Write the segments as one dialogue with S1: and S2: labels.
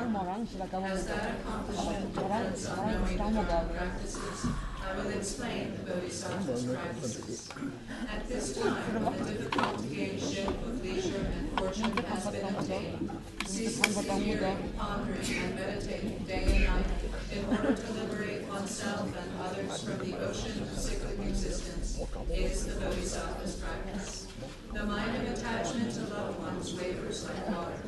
S1: As that accomplishment depends on knowing the Dharma practices, I will explain the Bodhisattva's practices. At this time, when the difficult gainship of leisure and fortune has been obtained, ceaselessly hearing, pondering, and meditating day and night in order to liberate oneself and others from the ocean of cyclic existence is the Bodhisattva's practice. The mind of attachment to loved ones wavers like water.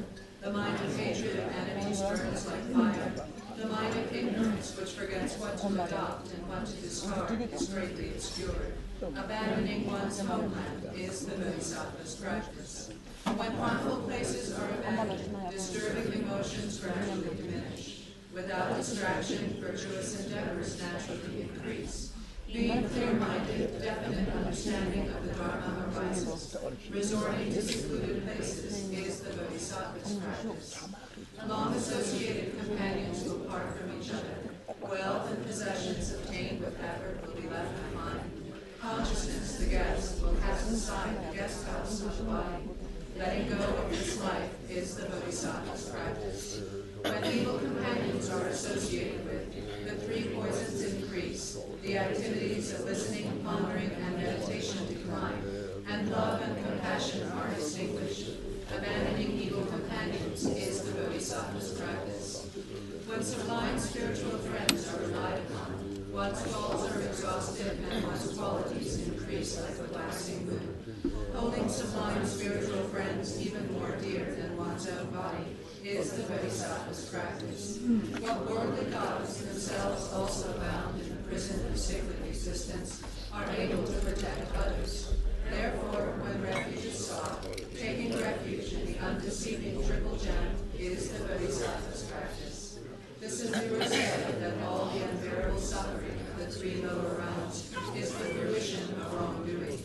S1: The mind of hatred of enemies burns like fire. The mind of ignorance, which forgets what to adopt and what to discard, is greatly obscured. Abandoning one's homeland is the Bodhisattva's practice. When harmful places are abandoned, disturbing emotions gradually diminish. Without distraction, virtuous endeavors naturally increase. Being clear-minded, definite understanding of the Dharma arises. Resorting to secluded places is the Bodhisattva's practice. Long associated companions will part from each other. Wealth and possessions obtained with effort will be left behind. Consciousness, the guest, will cast aside the guest house of the body. Letting go of this life is the Bodhisattva's practice. When evil companions are associated with, the three poisons increase, the activities of listening, pondering, and meditation decline, and love and compassion are extinguished. Abandoning evil companions is the Bodhisattva's practice. When sublime spiritual friends are relied upon, one's faults are exhausted and one's qualities increase like a waxing moon. Holding sublime spiritual friends even more dear than one's own body is the Bodhisattva's practice. What worldly gods, themselves also bound in the prison of cyclic existence, are able to protect others. Therefore, when refuge is sought, taking refuge in the undeceiving triple gem is the Bodhisattva's practice. The Siddhara said that all the unbearable suffering of the three lower realms is the fruition of wrongdoing.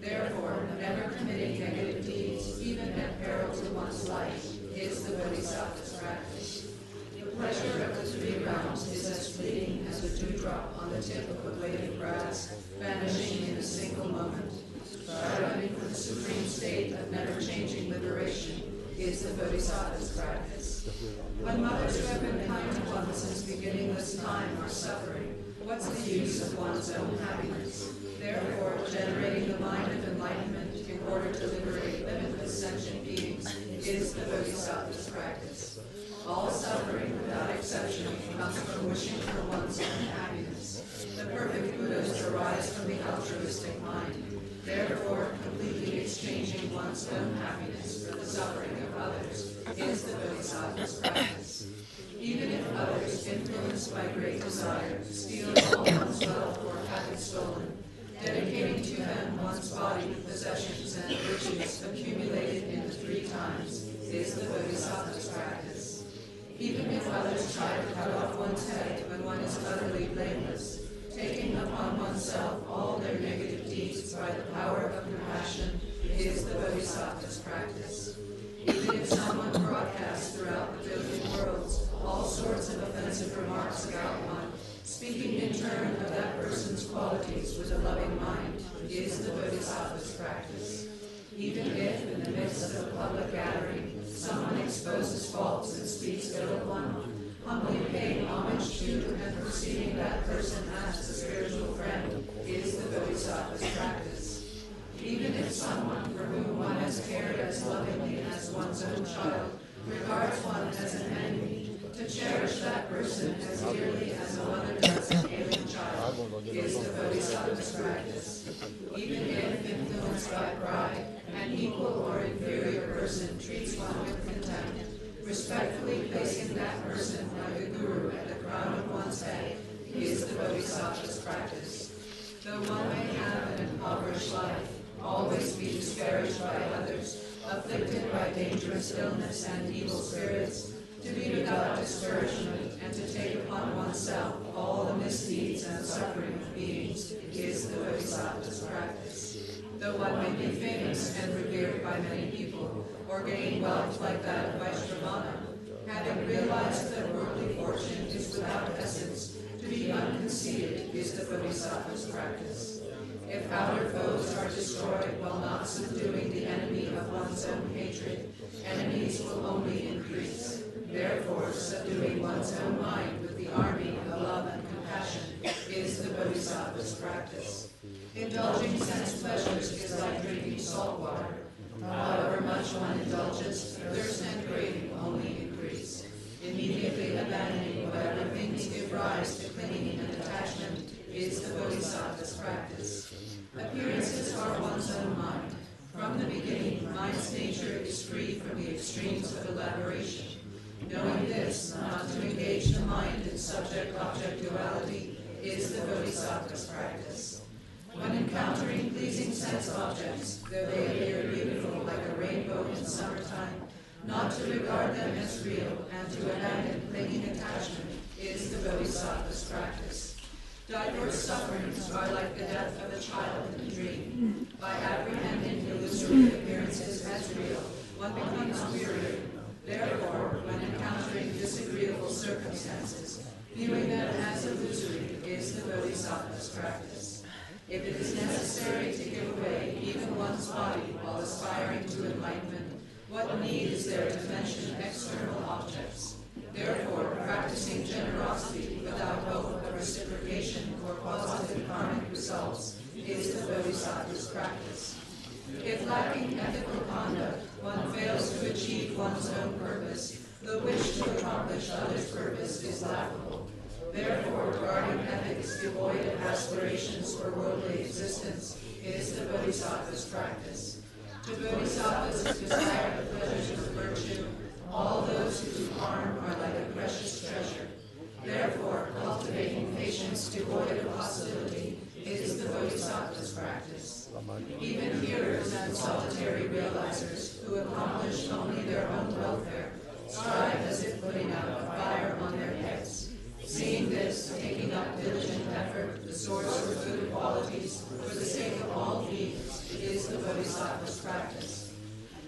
S1: Therefore, never committing negative deeds, even at peril to one's life, is the Bodhisattva's practice. The pleasure of the three realms is as fleeting as a dewdrop on the tip of a blade of grass, vanishing in a single moment. Striving for the supreme state of never-changing liberation is the Bodhisattva's practice. When mothers who have been kind to one since beginningless time are suffering, what's the use of one's own happiness? Therefore, generating the mind of enlightenment in order to liberate limitless sentient beings is the Bodhisattva's practice. All suffering, without exception, comes from wishing for one's own happiness. The perfect Buddhas arise from the altruistic mind. Therefore, completely exchanging one's own happiness for the suffering of others is the Bodhisattva's practice. Even if others, influenced by great desire, steal all one's wealth or have it stolen, dedicating to them one's body, possessions, and virtues accumulated in the three times is the Bodhisattva's practice. Even if others try to cut off one's head when one is utterly blameless, taking upon oneself all their negative deeds by the power of compassion is the Bodhisattva's practice. Even if someone broadcasts throughout the billion worlds all sorts of offensive remarks about one, speaking in turn of that person's qualities with a loving mind is the Bodhisattva's practice. Even if, in the midst of a public gathering, someone exposes faults and speaks ill of one, humbly paying homage to and perceiving that person as a spiritual friend is the Bodhisattva's practice. Even if someone for whom one has cared as lovingly as one's own child regards one as an enemy, to cherish that person as dearly as a mother does an alien child is the Bodhisattva's practice. Even if, influenced by pride, an equal or inferior person treats one with contempt, respectfully placing that person like a guru at the crown of one's head is the Bodhisattva's practice. Though one may have an impoverished life, always be disparaged by others, afflicted by dangerous illness and evil spirits, to be without discouragement and to take upon oneself all the misdeeds and suffering of beings is the Bodhisattva's practice. Though one may be famous and revered by many people, or gain wealth like that of Vajra, having realized that worldly fortune is without essence, to be unconceited is the Bodhisattva's practice. If outer foes are destroyed while not subduing the enemy of one's own hatred, enemies will only increase. Therefore, one's own mind with the army of love and compassion is the Bodhisattva's practice. Indulging sense pleasures is like drinking salt water. However much one indulges, thirst and craving only increase. Immediately abandoning whatever things give rise to clinging and attachment is the Bodhisattva's practice. Appearances are one's own mind. From the beginning, mind's nature is free from the extremes of elaboration. Knowing this, not to engage the mind in subject-object duality is the Bodhisattva's practice. When encountering pleasing sense objects, though they appear beautiful like a rainbow in summertime, not to regard them as real and to abandon clinging attachment is the Bodhisattva's practice. Diverse sufferings are like the death of a child in a dream. By apprehending illusory appearances as real, one becomes weary. Therefore, when encountering disagreeable circumstances, viewing them as illusory is the Bodhisattva's practice. If it is necessary to give away even one's body while aspiring to enlightenment, what need is there to mention external objects? Therefore, practicing generosity without hope of reciprocation or positive karmic results is the Bodhisattva's practice. If lacking ethical conduct, one fails to achieve one's own purpose, the wish to accomplish others' purpose is laughable. Therefore, regarding ethics devoid of aspirations for worldly existence is the Bodhisattva's practice. To bodhisattvas who desire the pleasures of virtue, all those who do harm are like a precious treasure. Therefore, cultivating patience devoid of hostility is the Bodhisattva's practice. Even hearers and solitary realizers who accomplish only their own welfare strive as if putting out a fire on their heads. Seeing this, taking up diligent effort, the source of good qualities, for the sake of all beings, is the Bodhisattva's practice.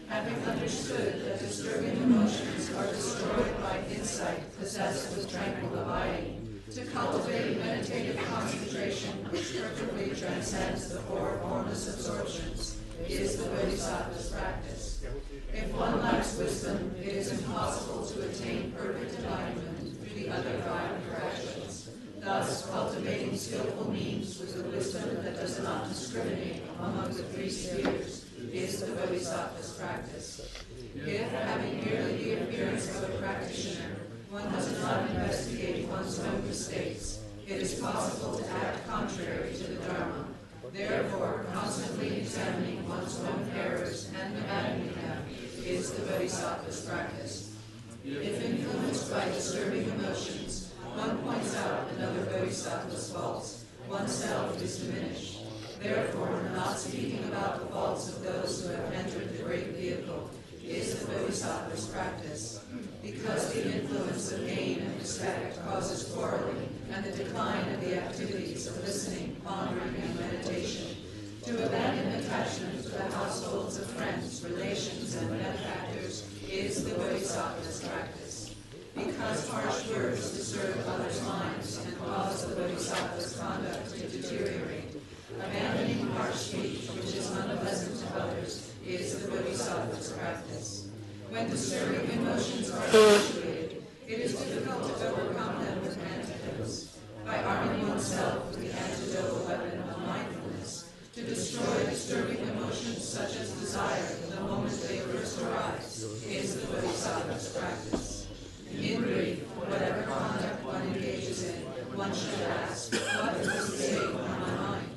S1: Having understood that disturbing emotions are destroyed by insight possessed with tranquil abiding, to cultivate meditative concentration which perfectly transcends the four formless absorptions is the Bodhisattva's practice. If one lacks wisdom, it is impossible to attain perfect enlightenment through the other five corrections. Thus, cultivating skillful means with a wisdom that does not discriminate among the three spheres is the Bodhisattva's practice. If, having merely the appearance of a practitioner, one does not investigate one's own mistakes, it is possible to act contrary to the Dharma. Therefore, constantly examining one's own errors and abandoning them is the Bodhisattva's practice. If influenced by disturbing emotions, one points out another Bodhisattva's faults, oneself is diminished. Therefore, not speaking about the faults of those who have entered the great vehicle is the Bodhisattva's practice. Because the influence of gain and respect causes quarreling and the decline of the activities of listening, pondering, and meditation, to abandon attachment to the households of friends, relations, and benefactors is the Bodhisattva's practice. Because harsh words disturb others' minds and cause the Bodhisattva's conduct to deteriorate, abandoning harsh speech which is unpleasant to others is the Bodhisattva's practice. When disturbing emotions are habituated, it is difficult to overcome them with antidotes. By arming oneself with the antidote weapon of mindfulness, to destroy disturbing emotions such as desire the moment they first arise is the Bodhisattva's practice. In brief, whatever conduct one engages in, one should ask, what is the state of my mind?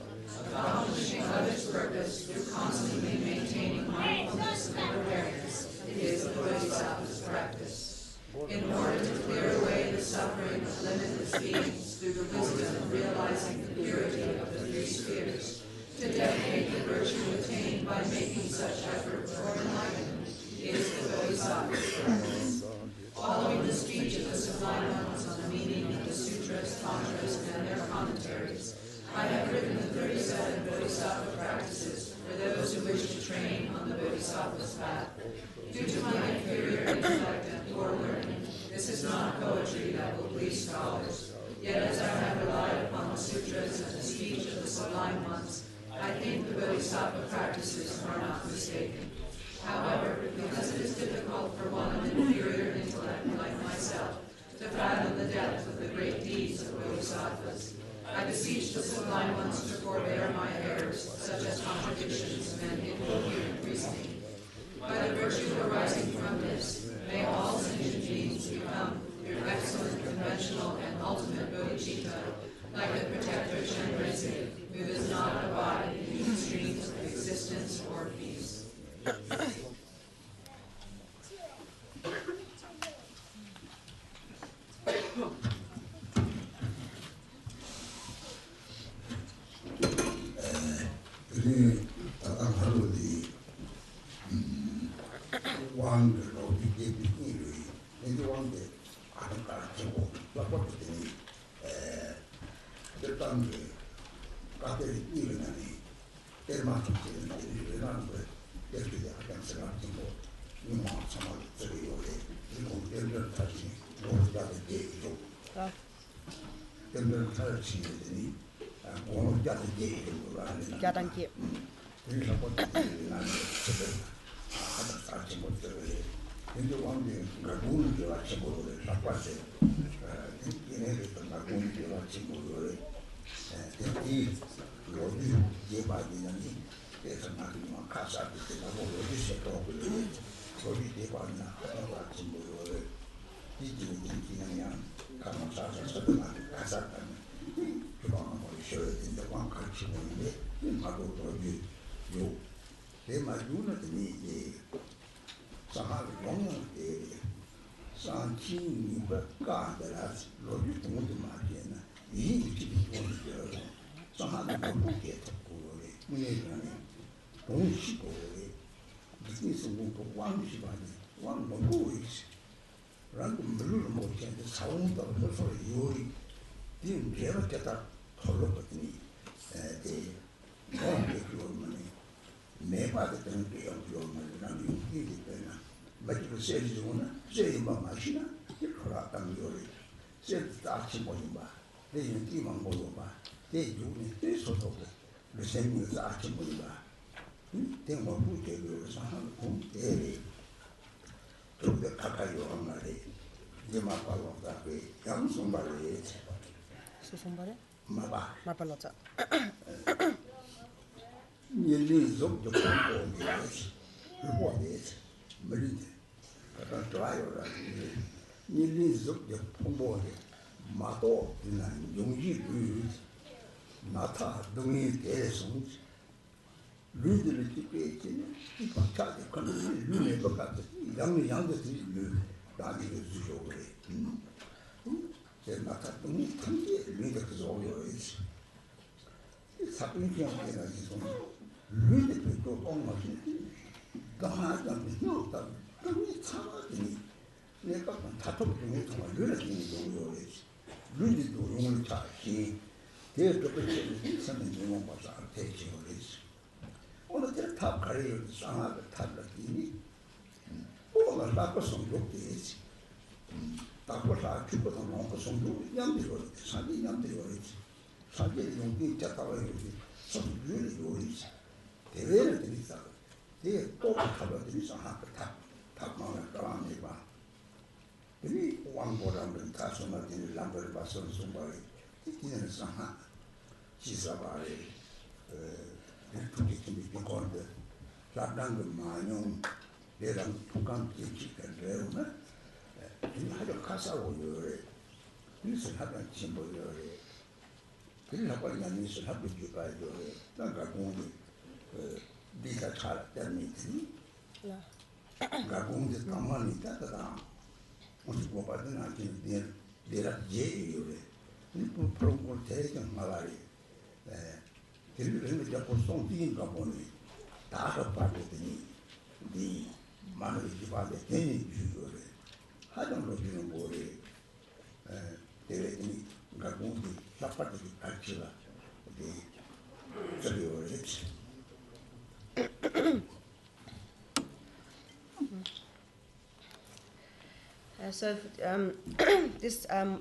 S1: Accomplishing others' purpose through constantly maintaining mindfulness and awareness is the Bodhisattva's practice. In order to clear away the suffering of limitless beings through the wisdom of realizing the purity of the three spheres, to dedicate the virtue attained by making such effort for enlightenment is the Bodhisattva's practice. Following the speech of the Sublime Ones on the meaning of the sutras, tantras, and their commentaries, I have written the 37 Bodhisattva practices for those who wish to train on the Bodhisattva's path. Due to my inferior intellect and poor learning, this is not poetry that will please scholars. Yet as I have relied upon the sutras and the speech of the Sublime Ones, I think the Bodhisattva practices are not mistaken. However, because it is difficult for one of inferior intellect like myself to fathom sublime ones to forbear my errors, such as contradictions and incoherent reasoning. By the virtue arising from this, may all sentient beings become your excellent, conventional, and ultimate bodhicitta, like the protector Chenrezig, who does not abide in the extremes of existence or peace.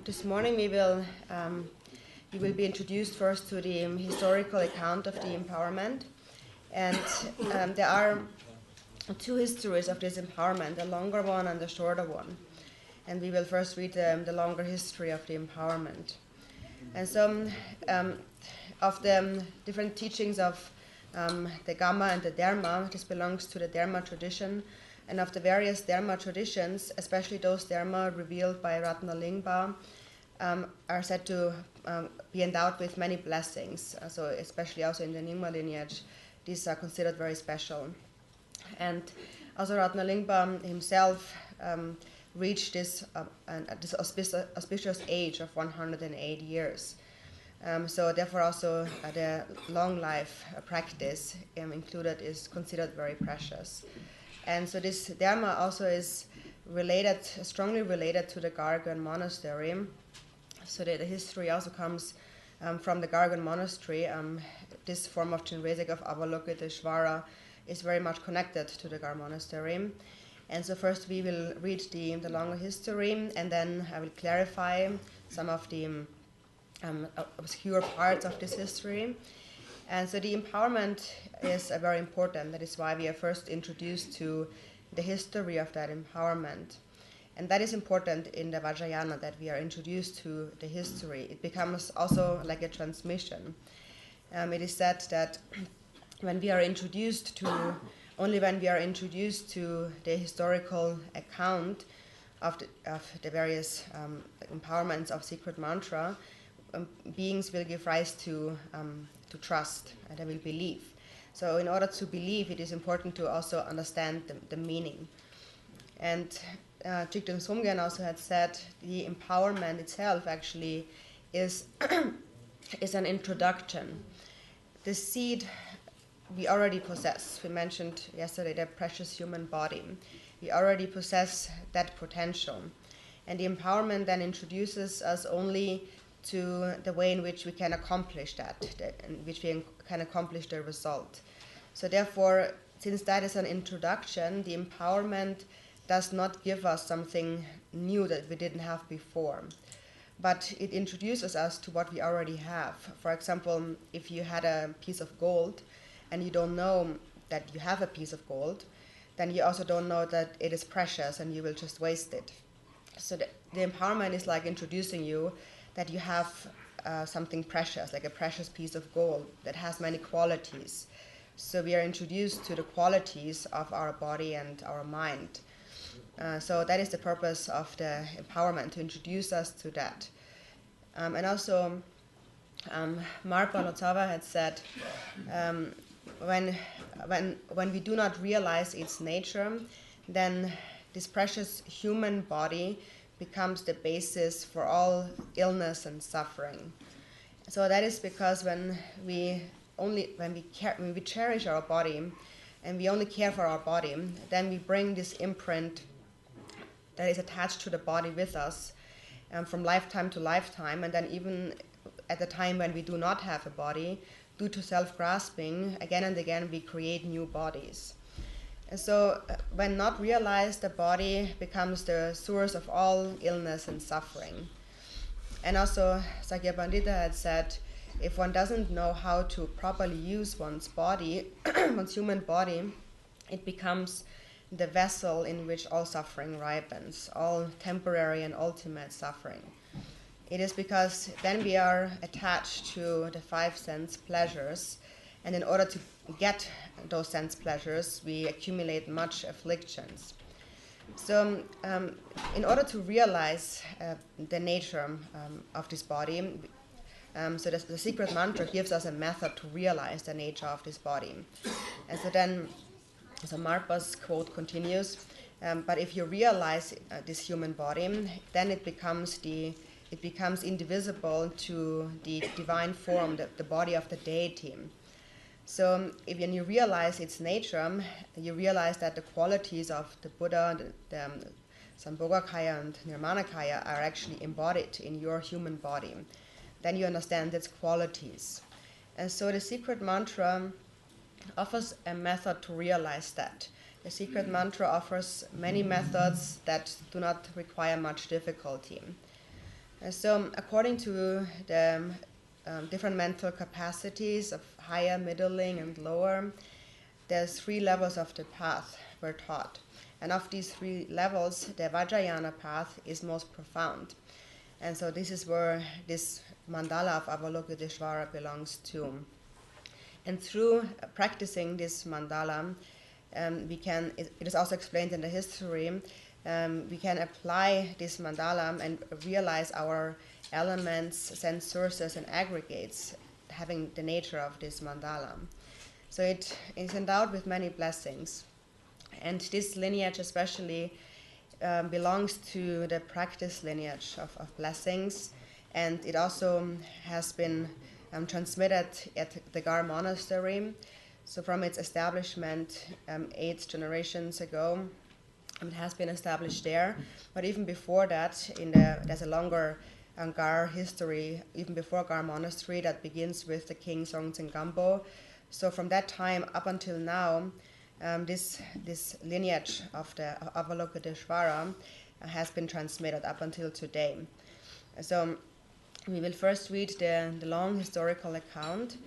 S2: This morning we will you will be introduced first to the historical account of the empowerment, and there are two histories of this empowerment, a longer one and a shorter one. And we will first read the longer history of the empowerment. And so of the different teachings of the Gamma and the Dharma, this belongs to the Dharma tradition. And of the various Dharma traditions, especially those Dharma revealed by Ratnalingpa, are said to be endowed with many blessings. So especially also in the Nyingma lineage, these are considered very special. And also Ratnalingpa himself reached this auspicious age of 108 years. So therefore also the long life practice included is considered very precious. And so this Dharma also is related, strongly related to the Gargan monastery. So the history also comes from the Gargan monastery. This form of Chenrezig of Avalokiteshvara is very much connected to the Gar monastery. And so first we will read the longer history, and then I will clarify some of the obscure parts of this history. And so the empowerment is very important. That is why we are first introduced to the history of that empowerment. And that is important in the Vajrayana, that we are introduced to the history. It becomes also like a transmission. It is said that when we are introduced to, only when we are introduced to the historical account of the various empowerments of secret mantra, beings will give rise to trust, and they will believe. So in order to believe, it is important to also understand the meaning. And Jigten Sumgyen also had said the empowerment itself actually is an introduction. The seed we already possess. We mentioned yesterday the precious human body. We already possess that potential. And the empowerment then introduces us only to the way in which we can accomplish that, in which we can accomplish the result. So therefore, since that is an introduction, the empowerment does not give us something new that we didn't have before, but it introduces us to what we already have. For example, if you had a piece of gold and you don't know that you have a piece of gold, then you also don't know that it is precious and you will just waste it. So the empowerment is like introducing you that you have something precious, like a precious piece of gold that has many qualities. So we are introduced to the qualities of our body and our mind. So that is the purpose of the empowerment, to introduce us to that. And also, Marpa Lotava had said, when we do not realize its nature, then this precious human body becomes the basis for all illness and suffering. So that is because when we cherish our body, and we only care for our body, then we bring this imprint that is attached to the body with us from lifetime to lifetime, and then even at the time when we do not have a body, due to self-grasping, again and again we create new bodies. And so when not realized, the body becomes the source of all illness and suffering. And also Sakya Pandita had said, if one doesn't know how to properly use one's body, one's human body, it becomes the vessel in which all suffering ripens, all temporary and ultimate suffering. It is because then we are attached to the five sense pleasures, and in order to get those sense pleasures, we accumulate much afflictions. So in order to realize the nature of this body, so the secret mantra gives us a method to realize the nature of this body. And so then, so Marpa's quote continues, but if you realize this human body, then it becomes indivisible to the divine form, the body of the deity. So when you realize its nature, you realize that the qualities of the Buddha, the Sambhogakaya and Nirmanakaya are actually embodied in your human body. Then you understand its qualities. And so the secret mantra offers a method to realize that. The secret mantra offers many methods that do not require much difficulty. And so according to the different mental capacities of higher, middling, and lower, there's 3 levels of the path we're taught. And of these 3 levels, the Vajrayana path is most profound. And so this is where this mandala of Avalokiteshvara belongs to. And through practicing this mandala, it is also explained in the history, we can apply this mandala and realize our elements, sense sources, and aggregates having the nature of this mandala. So it is endowed with many blessings. And this lineage especially belongs to the practice lineage of blessings, and it also has been transmitted at the Gar monastery. So from its establishment 8 generations ago, it has been established there. But even before that, there's a longer Gar history, even before Gar monastery, that begins with the king Songtsen Gampo. So from that time up until now, this lineage of the Avalokiteshvara has been transmitted up until today. So we will first read the long historical account,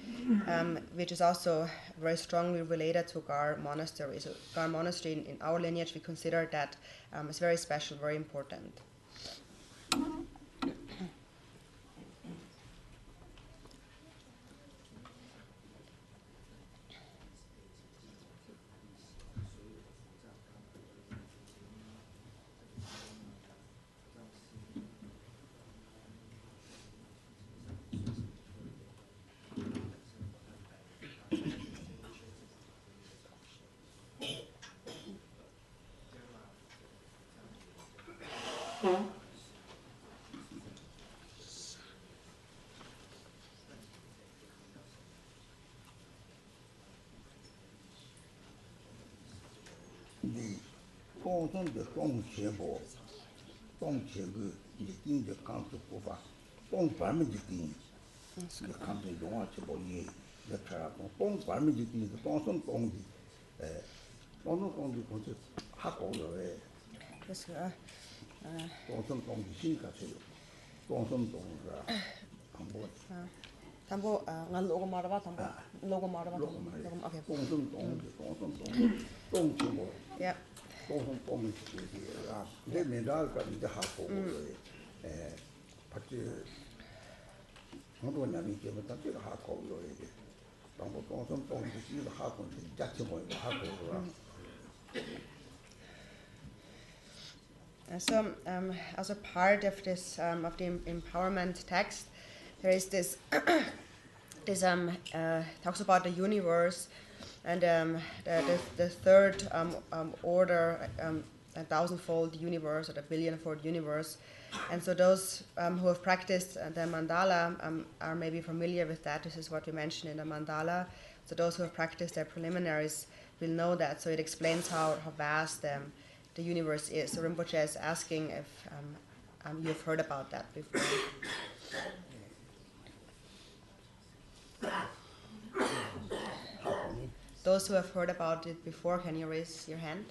S2: which is also very strongly related to Gar monastery. So Gar monastery in our lineage, we consider that as very special, very important. Tambo ngal logo marwa tambo logo marwa okay yeah So, as a part of this of the empowerment text, there is this talks about the universe and the third order, a thousandfold universe or the billionfold universe. And so those who have practiced the mandala are maybe familiar with that. This is what we mentioned in the mandala. So those who have practiced their preliminaries will know that. So it explains how vast the universe is. So Rinpoche is asking if you've heard about that before. Those who have heard about it before, can you raise your hand?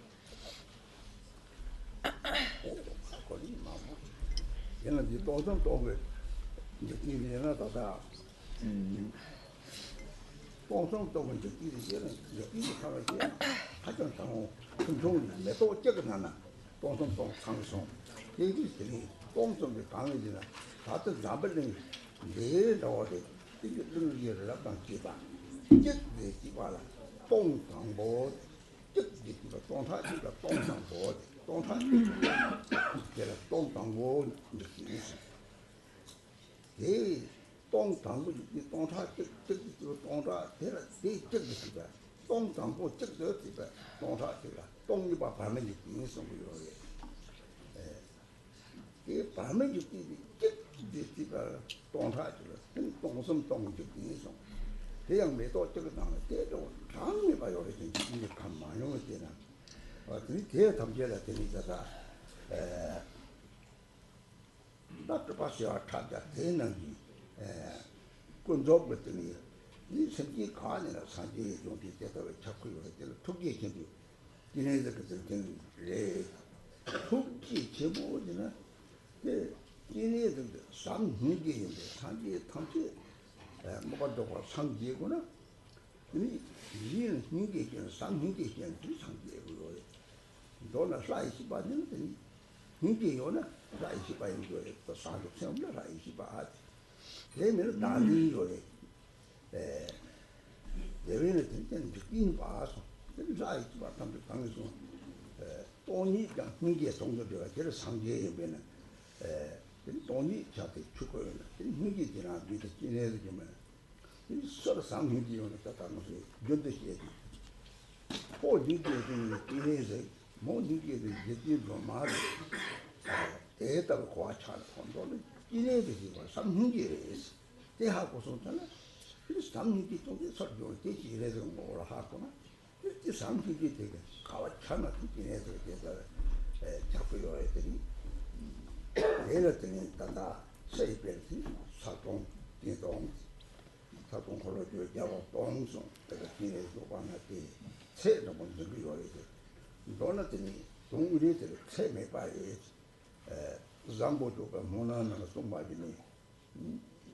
S3: hingiona raisi ba ingore to sanjo semla raisi ba le me dali yore devene tinten dikin ba so le raisi ba tam 당에서 돈이 가 hingi 정도 되어 그 상계에 되는 돈이 자기 죽어요 hingi 지나 비트 지내서 좀 이 서로 상hingi요는 따라서 견디게 뭐 hingi는 이래서 뭐 hingi는 이제 좀 말이 대답을 과찬 혼돈은 이래듯이 삼hingi에서 대하고서잖아 그래서 삼hin기 쪽에 설교 되지 이래서 뭐라 하거나 이제 삼hin기 되게 과찬한 이래서 제가 자꾸 요애들이 내렸더니 다다 세이베르티 사동 이동 사동 콜로지오 야고 동송 내가 기내서 관하기 세는 먼저 비워야지 너네들이 동물이들 세매 봐야지 잠보조가 모나는 somebody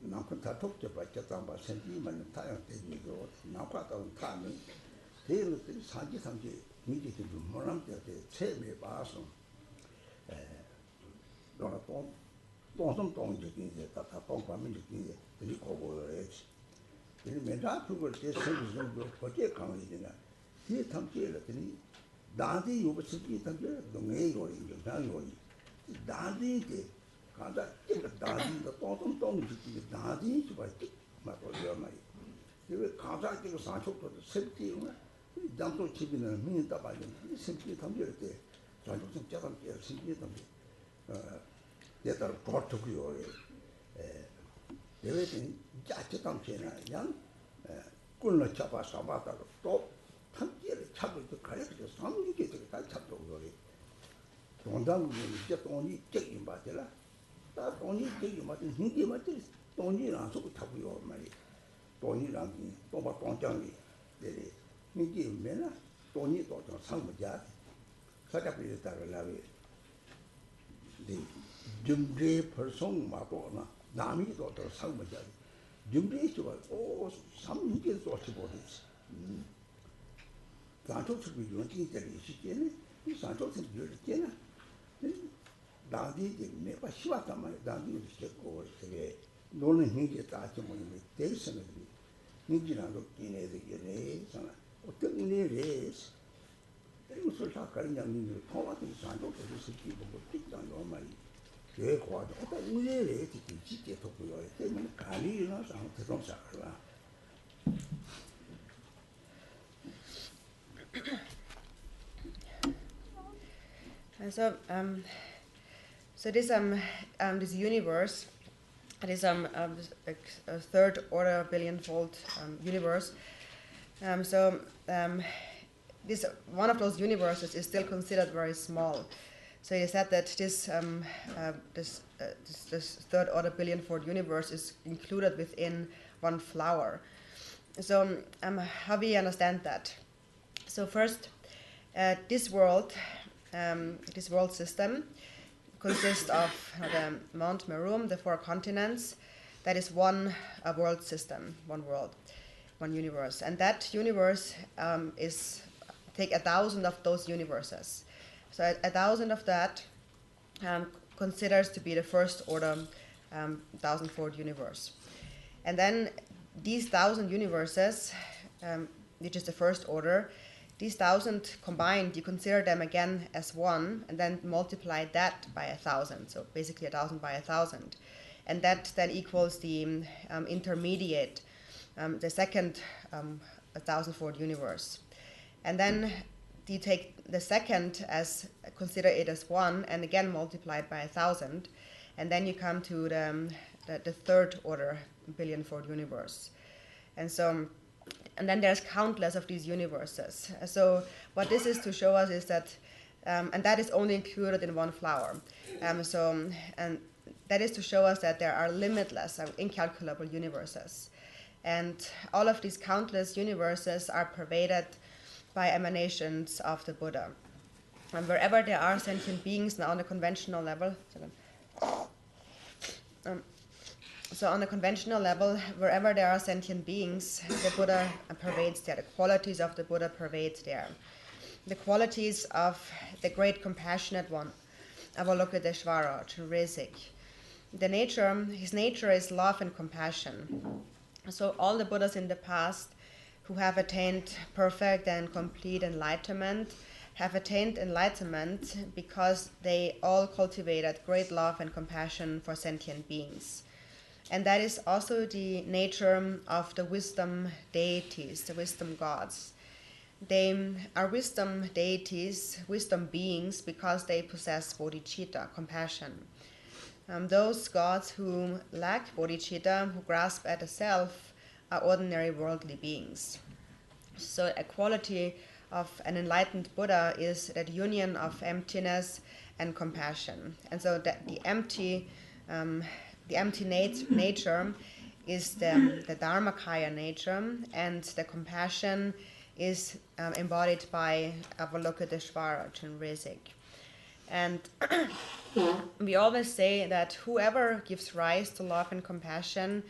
S3: 남편 다 독재 받자 담바 생기만 타양 되니고 나빠도 타는 대로들이 사기 미리도 모난 때 세매 봐서 너나 좀 동적인 이제 다 동감이 이제 들이 거고야지 이 맨날 그걸 제 생각으로 어떻게 가면 되나 이 탐지를 나한테 요구스기 탐지 동해 요리 요리 나한테 가다 나한테 또 동적인 나한테 좋아지 맞아요 말이 그 가다 그 상속도 습기는 담도 집이는 민다 봐요 습기 탐지할 때 전좀 짜간 게 습기 탐지 얘들 버터고요 대외적인 자체 탐지나 양 꿀로 잡아서 맞다가 또 탐지를 잡을 때 가야죠 상기게 되게 다 잡고 그래 동당은 이제 돈이 째기 맞더라 다 돈이 째기 맞은 힘이 맞지 돈이랑 속 잡고요 말이 돈이랑 또봐 돈장이 내리 이게 맨날 돈이 또 상무자 사자비를 따라라고 준비 벌송 마도나 남이 또 상무자 준비 좀 오, 3년 도치 보듯이. 산초스비 용기 때문에 시계네. 이 산초스 비용이잖아. 나디 내가 시와다만 나디 시켰고 되게 노는 힘이 다지 뭐니 대선을 힘이라도 기내되게 sana 어떤 일이 무슨 사건이 아니면 통화도 산초스 시키 보고 찍잖아 말이. 그 과도 어떤 일이 진짜 독고요. 때문에 관리나 상태로 살아.
S2: So this universe, it is a third order billion-fold universe. This one of those universes is still considered very small. So it is said that this third order billion-fold universe is included within one flower. So how we understand that? So first, this world system consists of the Mount Meru, the 4 continents. That is one world system, one world, one universe. And that universe take 1,000 of those universes. So 1,000 of that considers to be the first order 1,000-fold universe. And then these 1,000 universes, which is the first order, these 1,000 combined, you consider them again as one, and then multiply that by 1,000. So basically 1,000 by 1,000. And that then equals the intermediate, the second 1,000-fold universe. And then you take the second as, consider it as one, and again multiply it by 1,000. And then you come to the third order billion-fold universe. And then there's countless of these universes. So what this is to show us is that, and that is only included in one flower. And that is to show us that there are limitless, incalculable universes. And all of these countless universes are pervaded by emanations of the Buddha. And wherever there are sentient beings now on a conventional level, so on a conventional level, wherever there are sentient beings, the Buddha pervades there. The qualities of the Buddha pervade there. The qualities of the great compassionate one, Avalokiteshvara, Chenrezig. His nature is love and compassion. So all the Buddhas in the past who have attained perfect and complete enlightenment have attained enlightenment because they all cultivated great love and compassion for sentient beings. And that is also the nature of the wisdom deities, the wisdom gods. They are wisdom deities, wisdom beings, because they possess bodhicitta, compassion. Those gods who lack bodhicitta, who grasp at the self, are ordinary worldly beings. So a quality of an enlightened Buddha is that union of emptiness and compassion. And so that the empty nature is the Dharmakaya nature, and the compassion is embodied by Avalokiteshvara, Chenrezig. And we always say that whoever gives rise to love and compassion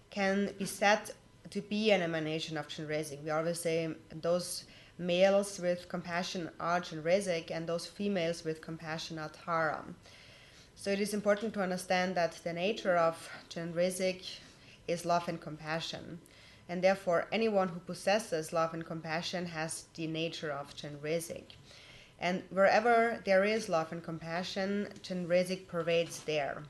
S2: can be said to be an emanation of Chenrezig. We always say those males with compassion are Chenrezig, and those females with compassion are Tara. So it is important to understand that the nature of Chenrezig is love and compassion. And therefore, anyone who possesses love and compassion has the nature of Chenrezig. And wherever there is love and compassion, Chenrezig pervades there.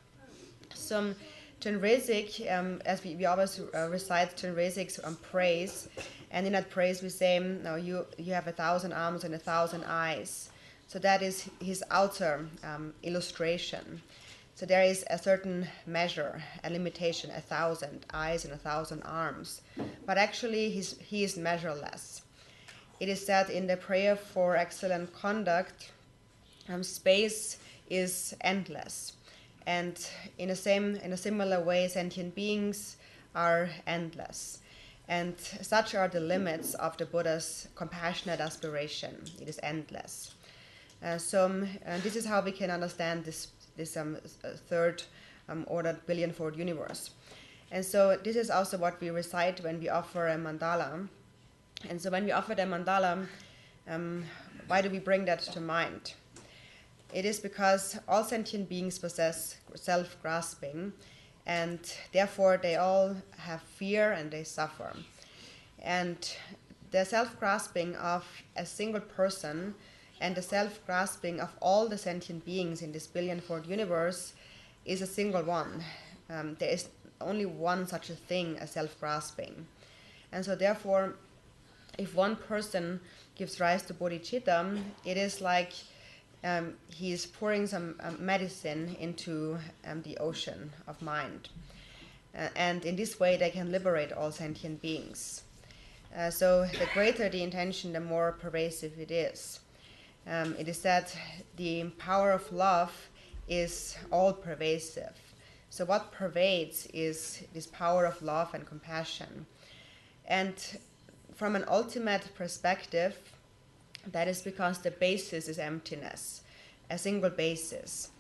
S2: So Chenrezig, as we always recite Chenrezig's praise, and in that praise we say, no, you have 1,000 arms and 1,000 eyes. So that is his outer illustration. So there is a certain measure, a limitation, 1,000 eyes and 1,000 arms. But actually he is measureless. It is said in the prayer for excellent conduct, space is endless. And in a similar way, sentient beings are endless. And such are the limits of the Buddha's compassionate aspiration. It is endless. So this is how we can understand this third ordered billionfold universe. And so this is also what we recite when we offer a mandala. And so when we offer the mandala, why do we bring that to mind? It is because all sentient beings possess self-grasping, and therefore they all have fear and they suffer. And the self-grasping of a single person and the self-grasping of all the sentient beings in this billionfold universe is a single one. There is only one such a thing as self-grasping. And so therefore, if one person gives rise to bodhicitta, it is like he is pouring some medicine into the ocean of mind. And in this way, they can liberate all sentient beings. So the greater the intention, the more pervasive it is. It is said the power of love is all-pervasive. So what pervades is this power of love and compassion. And from an ultimate perspective, that is because the basis is emptiness, a single basis.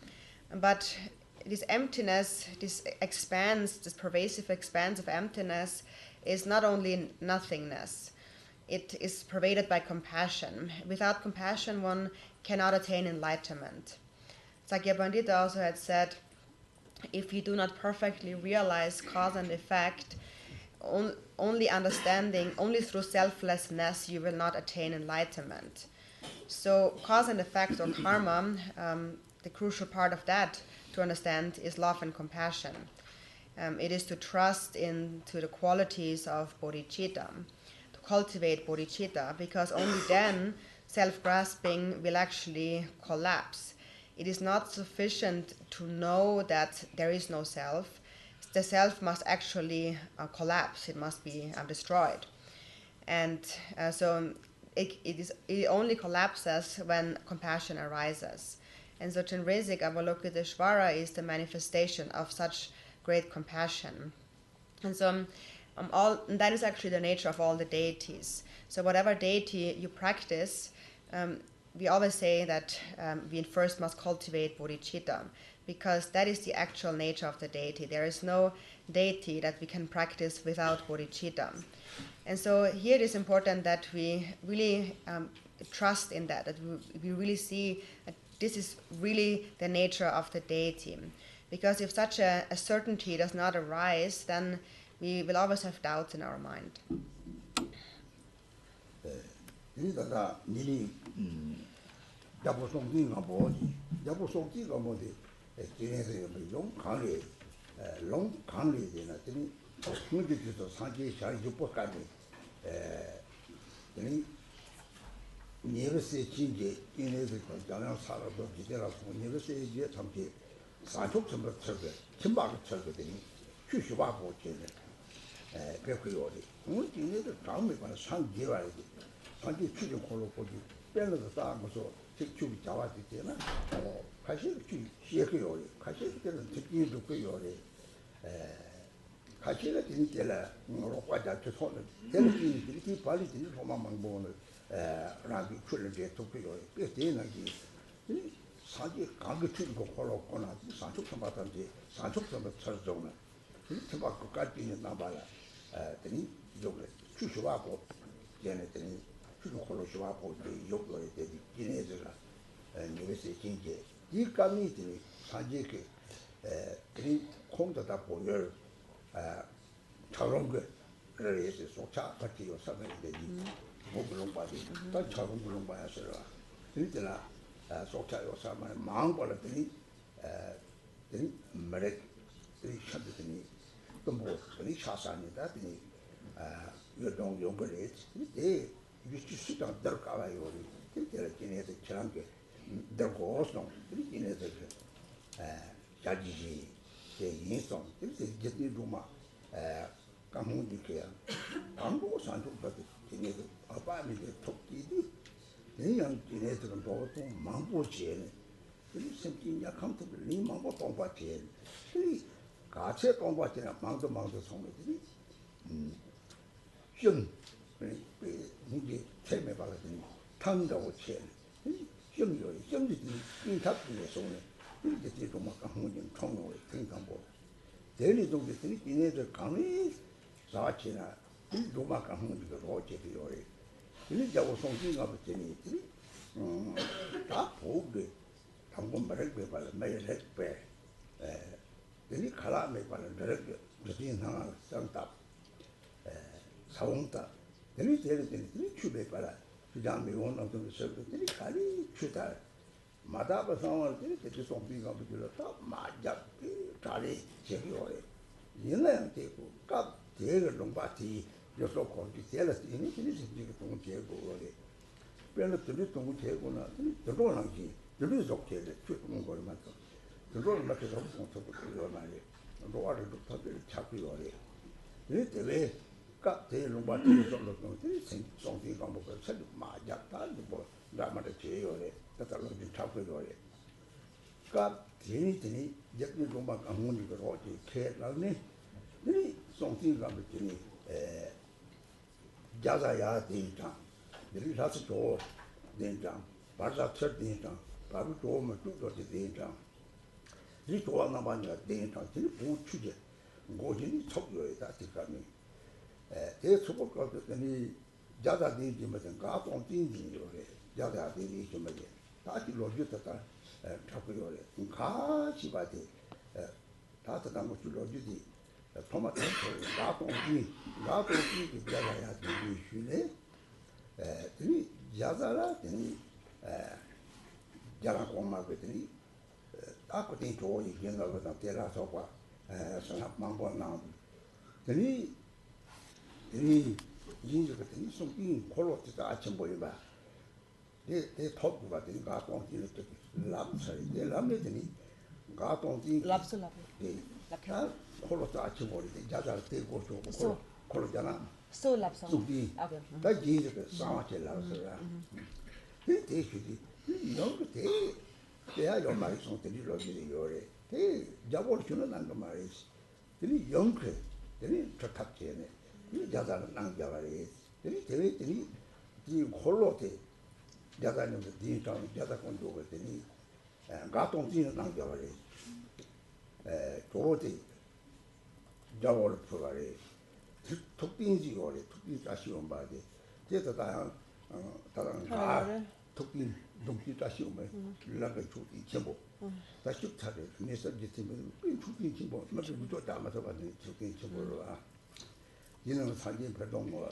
S2: But this emptiness, this expanse, this pervasive expanse of emptiness is not only nothingness. It is pervaded by compassion. Without compassion, one cannot attain enlightenment. Sakya Pandita also had said, if you do not perfectly realize cause and effect, only through selflessness you will not attain enlightenment. So cause and effect, or karma, the crucial part of that to understand is love and compassion. It is to trust into the qualities of bodhicitta, to cultivate bodhicitta, because only then self-grasping will actually collapse. It is not sufficient to know that there is no self. The self must actually collapse. It must be destroyed. And so it only collapses when compassion arises. And so Chenrezig Avalokiteshvara is the manifestation of such great compassion. And so that is actually the nature of all the deities. So whatever deity you practice, we always say that we first must cultivate bodhicitta, because that is the actual nature of the deity. There is no deity that we can practice without bodhicitta. And so here it is important that we really trust in that we really see this is really the nature of the deity. Because if such a certainty does not arise, then we will always have doubts in our mind. So lapsang. Okay.
S3: 동기 다시 오면 라가 주디 제보 다시 차례 메시지 때문에 주디 제보 맞아 또 담아서 받는 주디 제보로 와 이는 사진 배동 뭐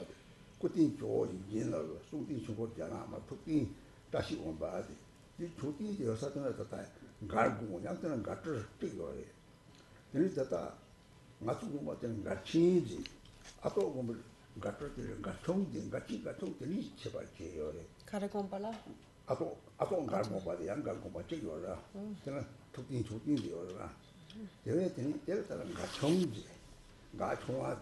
S3: 그때 조이 이는 송디 주고잖아 막 특히 다시 오면 봐야 이 주디 여사들은 다 갈고 양들은 같을 뛰고래 그래서 맞고 뭐 되는 같이지 아또 보면 같을 때 같은 같이 제발 제요래
S2: 가르공발라.
S3: 아또 갈고 봐도 양 갈고 봐 제요라 저는 특히 주디요라 여기에 때를 따라 같이 가총하지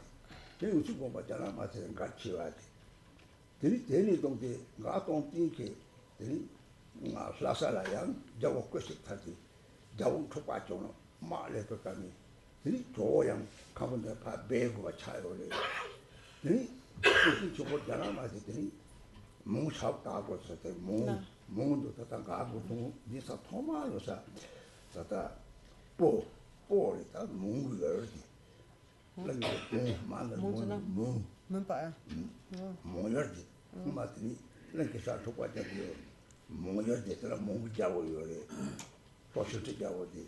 S3: 그리고 주고 봤잖아 맞아요 같이 와야 돼 대리 동대 가동띠게 대리 라사라양 자고 것이 타지 자고 촉바죠 말레도 까니 대리 조양 가본데 봐 배고가 차요래 대리 그 주고잖아 맞아요 대리 몽사다고 했을 때 몽도 다 가고 동 니사 토마로사 다다 뽀리다 몽거지 lagi mana
S2: 문바야.
S3: 뭐였지 맞니 이렇게 살고 왔지 뭐였지 그럼 뭐 자고요래 포스트 자고지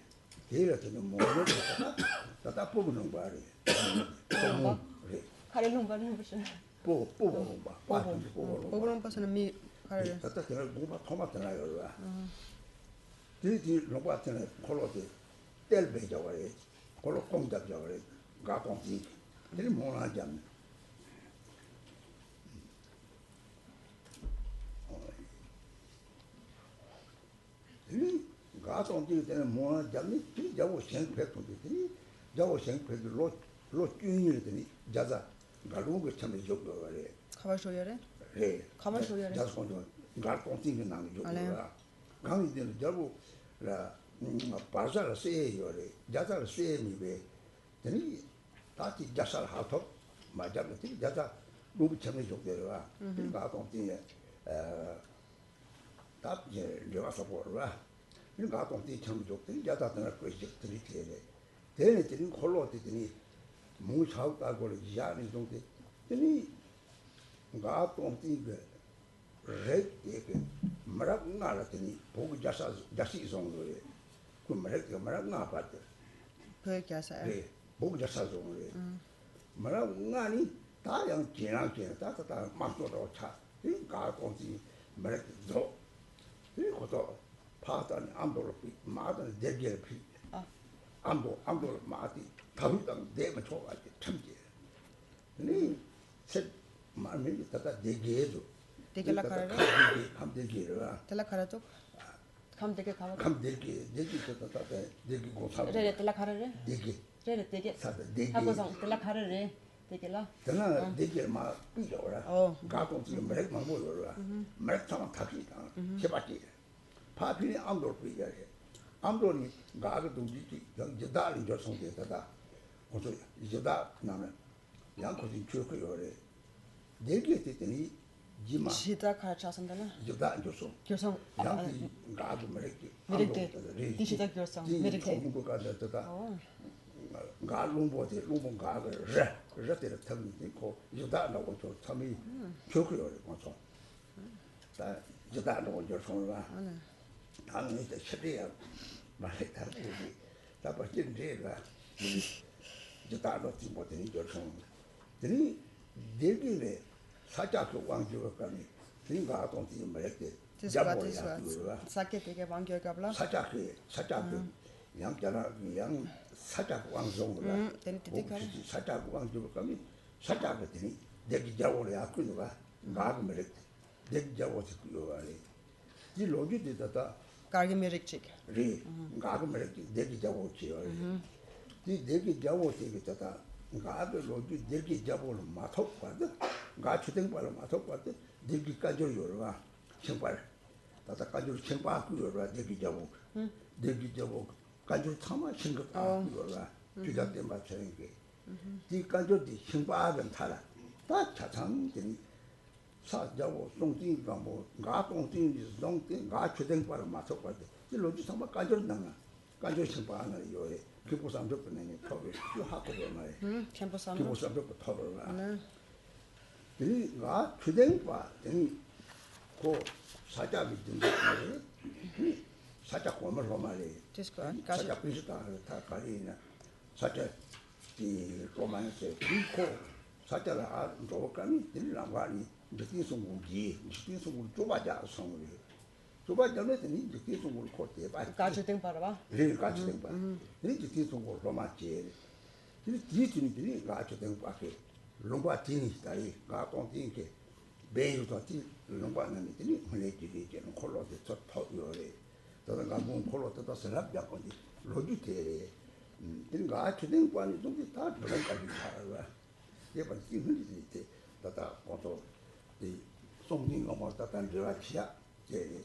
S3: 이래서는 뭐였지 다 뽑는 거야
S2: 가르는 바는 무슨?
S3: 뽑는 거
S2: 뽑는 바서는 미 가르.
S3: 다 그냥 뭐가 토마토나요 뒤 로바트는 콜로데 텔베 자고래 콜로 공작 자고래 가동지 이 뭐하잖아 이 가동지 때는 뭐하잖아 이 자고 생패도지 자고 생패도 로 균일더니 자자 가루고 참에 적도 그래
S2: 가마쇼여래?
S3: 예
S2: 가마쇼여래.
S3: 자서 좀 가동지는 나는 적도라 강이들 자고 라 바자라 세요래 자자라 세미베 되니 다티 자살 하토 맞아면 되게 자자 루비 참에 적대로와 그러니까 동티에 답제 려서 보러와 그러니까 동티 참에 적대 자다는 거 있들이 되네 되는 콜로 되더니 무사하고 지야는 동티 되니 가 동티 레게 마락 나라더니 보고 자시 송도에 그 마락 나 봤대
S2: 그게야사.
S3: 네 보고 자사송을 마락 나니 다양 지나게 다 막도로 차 가 동티 마락 저 이것도 파단 안도로 마단 대게 피 안도 마디 다루당 대면 좋아하지 참지 네 셋 마음이 다 대게도
S2: 되게라 가르.
S3: 감대기라
S2: tel라 가르도. 감되게 가마.
S3: 감대기 대기 다 대기 고사
S2: 레레 tel라 가르레.
S3: 대기
S2: 레레 되게.
S3: 사다 대기
S2: 하고서 tel라 가르레. 되게라.
S3: 저는 대기 막 이거라 가동지 매력 막 보여라 매력 참 타기다 해봤지 파피니 안도로 비자래 안도니 가가 동지지 여자달이 저 성대다다 그래서 이제다 나면 양코진 줄거요래 대기 때더니 지마
S2: 시다 가르쳐선다나.
S3: 이제다 줘서
S2: 교성.
S3: 양이 가도 매력이
S2: 메릭테. 디시다 교성. 메릭테.
S3: 공부 가다다 가 롱보데 롱봉 가를 레레를 탐이 고 이제다 나고 저 참이 줄거요래 그래서 다 이제다 나고 저 성과 나는 이제 시대야 말했다 우리 다 버진 제가 이제 다로 팀보더니 저성 드니 대기래 사자도 왕조가 가니 드니가 동티 말했대
S2: 디스바티스와 사케 되게 왕교갑라.
S3: 사자게 양자나 양 사자 왕종으로
S2: 데니티티카라.
S3: 사자 왕조가 가니 사자가 되니 대기 자오래 아꾸가 가고 말했대 대기 자오서 그거래 이 로기되다
S2: 가르게 메릭직.
S3: 리 가고 말했대 대기 자오지요 이 대기 자오 되겠다 가도 로기 대기 자오를 맡고 가도 가 주등발을 맡고 가도 대기까지 요러와 정말 다다 가지고 생각하고 요러와 대기 자오 가지고 참아 생각하고 요러와 주자 때 맞추는 게 뒤까지 생각하면 타라 다 차창들이 사자고 송띵가 뭐 가동띵이 송띵 가 주등발을 맡고 가도 이 로기 정말 가지고 나가 가지고 생각하는 요래 기부상 접근에 턱을 하고 말이야
S2: 캠퍼스
S3: 기부상 접근 턱을 이 가 주댕과 이 고 사자 믿는데 사자 고물 로마리 사자 비슷한 다 가리나 사자 이 로마에서 비코 사자를 로까니 들라와니 이제 송국이 이제 송국 좁아져 송국이 좁아져는 이제 송국을 코트에 봐
S2: 같이 등 봐라.
S3: 네 같이 등 봐. 이제 송국 로마지 이 뒤뒤니 같이 등 봐게 롱과 뒤니 다리 가공딩게 배우도 뒤 롱과는 뒤니 흘레지리 되는 콜로데 저 터요래 저는 가본 콜로도 더 슬랍약거든 로주테래 dinga a chuden kwani dungi ta dran ka bi ta ye ba ti hun di te ta ko to di song ning ma ta tan de chia ye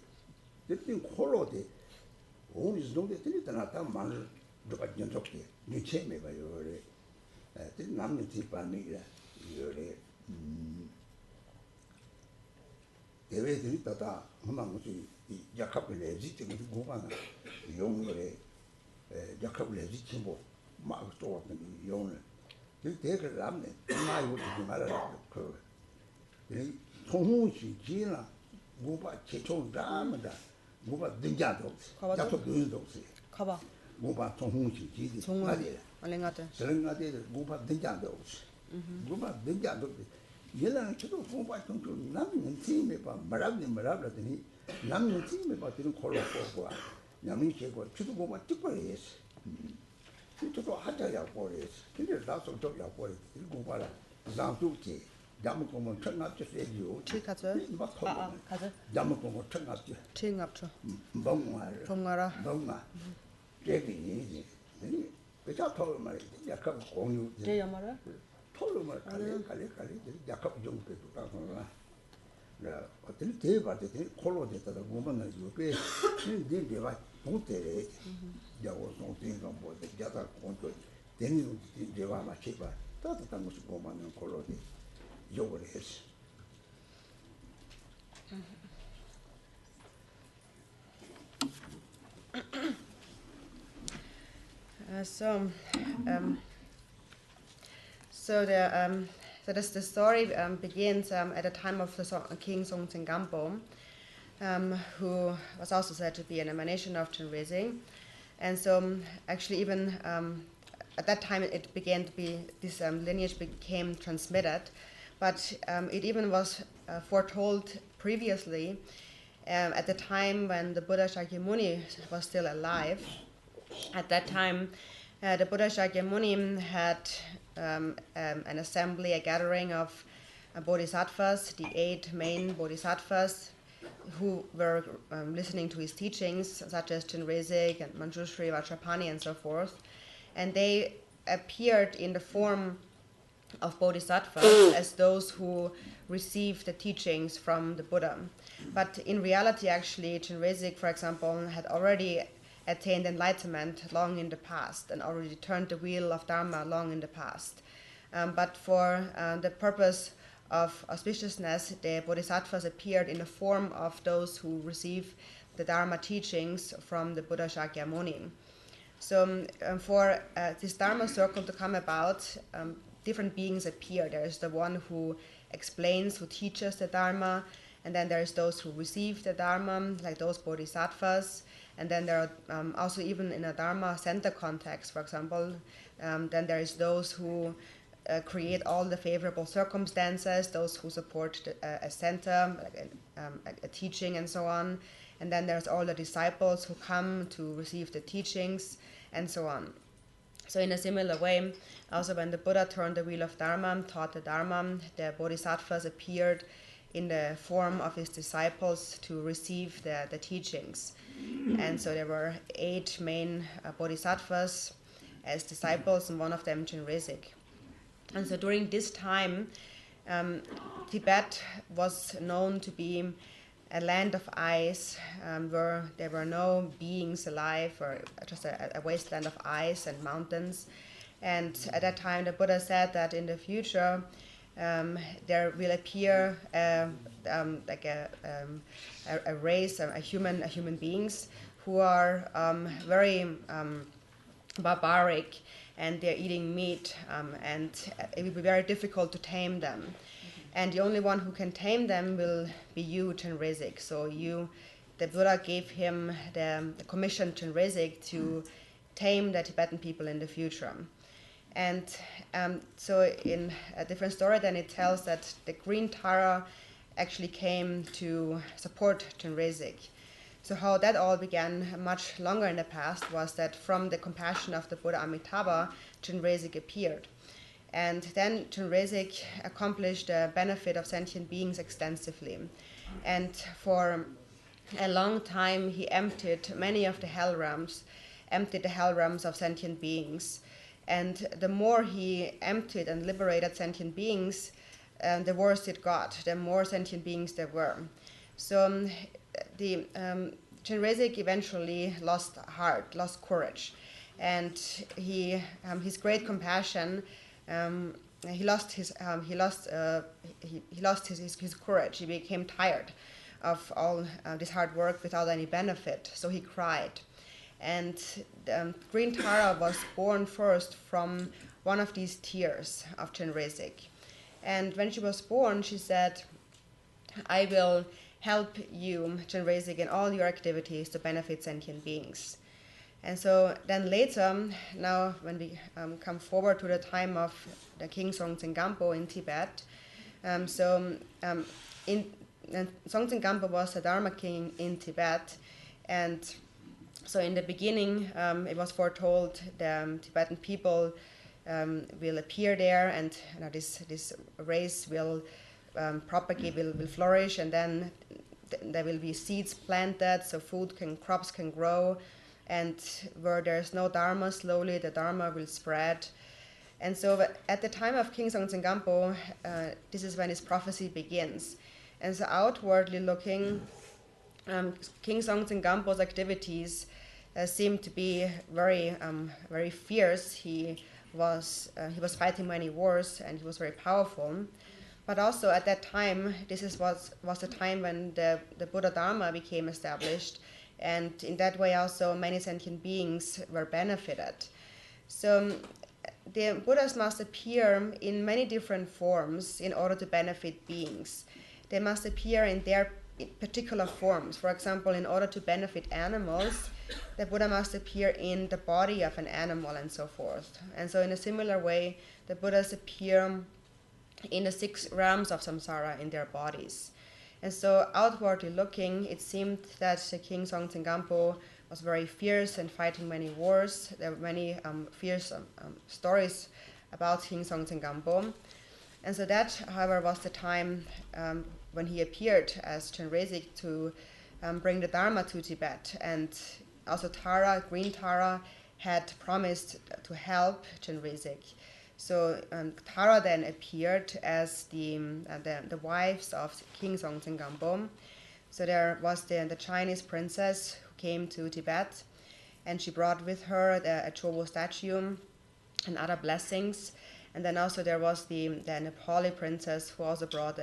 S3: de tin kholo de o ni zong de tin ta ta ma do ka nyen sok de ni che me ba yo re tin nam ni ti pa ni la yo re ye ve di ta ta ma mo si ya ka le ji te go ba na yong re 약합을 지침보 막 쏘는 용을 그 대를 남네 마이고 말아 그 통후시 지나 뭐가 최초 담다 뭐가 등자도 약속 교육도 없어요
S2: 가봐.
S3: 뭐가 통후시 지디
S2: 정말 알랭아데.
S3: 설eng아데 뭐가 등자도 없어 뭐가 등자도 얘는 저도 뭐가 좀 남는 팀에 봐 말하더니 남는 팀에 봐 되는 걸로 보고 남이 계고 저도 뭐가 찍버리겠어. 저도 하자야 버리겠어. 근데 나서 좀 야버리. 이거 봐라. 장수지. 잠깐만 천납지세요.
S2: 가져. 가져.
S3: 잠깐만 천납지.
S2: 팅압죠.
S3: 멍말.
S2: 봉아라.
S3: 멍마. 제기니. 아니 그자 더 말이 약간 공유.
S2: 제 말아?
S3: 토로 말 갈래 약간 좀 그래도 가서 나 어떤 대바데 콜로 됐다 보면은 요게 네 대바 동태래 야고 동태가 뭐 야다 konto 되는 대바 맞지 봐 따뜻한 것을 보면은 콜로데 요걸 했어
S2: So the story begins at the time of the King Songtsen Gampo, who was also said to be an emanation of Chenrezig, and so actually even at that time it began to be this lineage became transmitted, but it even was foretold previously at the time when the Buddha Shakyamuni was still alive. At that time, the Buddha Shakyamuni had an assembly, a gathering of bodhisattvas, the 8 main bodhisattvas, who were listening to his teachings, such as Chenrezig and Manjushri, Vajrapani, and so forth. And they appeared in the form of bodhisattvas as those who received the teachings from the Buddha. But in reality, actually, Chenrezig, for example, had already attained enlightenment long in the past and already turned the wheel of Dharma long in the past. But for the purpose of auspiciousness, the bodhisattvas appeared in the form of those who receive the Dharma teachings from the Buddha Shakyamuni. So for this Dharma circle to come about, different beings appear. There is the one who explains, who teaches the Dharma, and then there's those who receive the Dharma, like those bodhisattvas. And then there are also, even in a Dharma center context, for example, then there is those who create all the favorable circumstances, those who support a center, like a teaching and so on. And then there's all the disciples who come to receive the teachings and so on. So in a similar way, also when the Buddha turned the wheel of Dharma, taught the Dharma, the bodhisattvas appeared in the form of his disciples to receive the teachings. And so there were 8 main bodhisattvas as disciples, and one of them Chenrezig. And so during this time, Tibet was known to be a land of ice, where there were no beings alive, or just a wasteland of ice and mountains. And at that time, the Buddha said that in the future, there will appear like a race, a human beings who are very barbaric, and they're eating meat, and it will be very difficult to tame them. and the only one who can tame them will be you, Chenrezig. So the Buddha gave him the commission, Chenrezig, to tame the Tibetan people in the future. And so in a different story, then it tells that the green Tara actually came to support Chenrezig. So how that all began much longer in the past was that from the compassion of the Buddha Amitabha, Chenrezig appeared. And then Chenrezig accomplished the benefit of sentient beings extensively. And for a long time, he emptied many of the hell realms, of sentient beings. And the more he emptied and liberated sentient beings, the worse it got, the more sentient beings there were. So Chenrezig eventually lost heart, lost courage. And his great compassion, he lost his courage. He became tired of all this hard work without any benefit, so he cried. And Green Tara was born first from one of these tears of Chenrezig. And when she was born, she said, "I will help you, Chenrezig, in all your activities to benefit sentient beings." And so then later, now when we come forward to the time of the King Songtsen Gampo in Tibet, Songtsen Gampo was the Dharma king in Tibet, and so in the beginning, it was foretold the Tibetan people will appear there, and this race will propagate, will flourish, and then there will be seeds planted, so crops can grow, and where there's no Dharma, slowly the Dharma will spread. And so at the time of King Songtsen Gampo, this is when his prophecy begins. And so outwardly looking, King Songtsen Gampo's activities seemed to be very fierce. He was fighting many wars, and he was very powerful. But also at that time, was the time when the Buddha Dharma became established, and in that way also many sentient beings were benefited. So the Buddhas must appear in many different forms in order to benefit beings. They must appear in their particular forms. For example, in order to benefit animals, the Buddha must appear in the body of an animal and so forth. And so in a similar way, the Buddhas appear in the 6 realms of samsara in their bodies. And so outwardly looking, it seemed that the King Songtsen Gampo was very fierce and fighting many wars. There were many fierce stories about King Songtsen Gampo. And so that, however, was the time when he appeared as Chenrezig to bring the Dharma to Tibet. And also Green Tara, had promised to help Chenrezig. So Tara then appeared as the wives of King Songtsen Gampo. So there was the Chinese princess who came to Tibet, and she brought with her a Chobo statue and other blessings. And then also there was the Nepali princess who also brought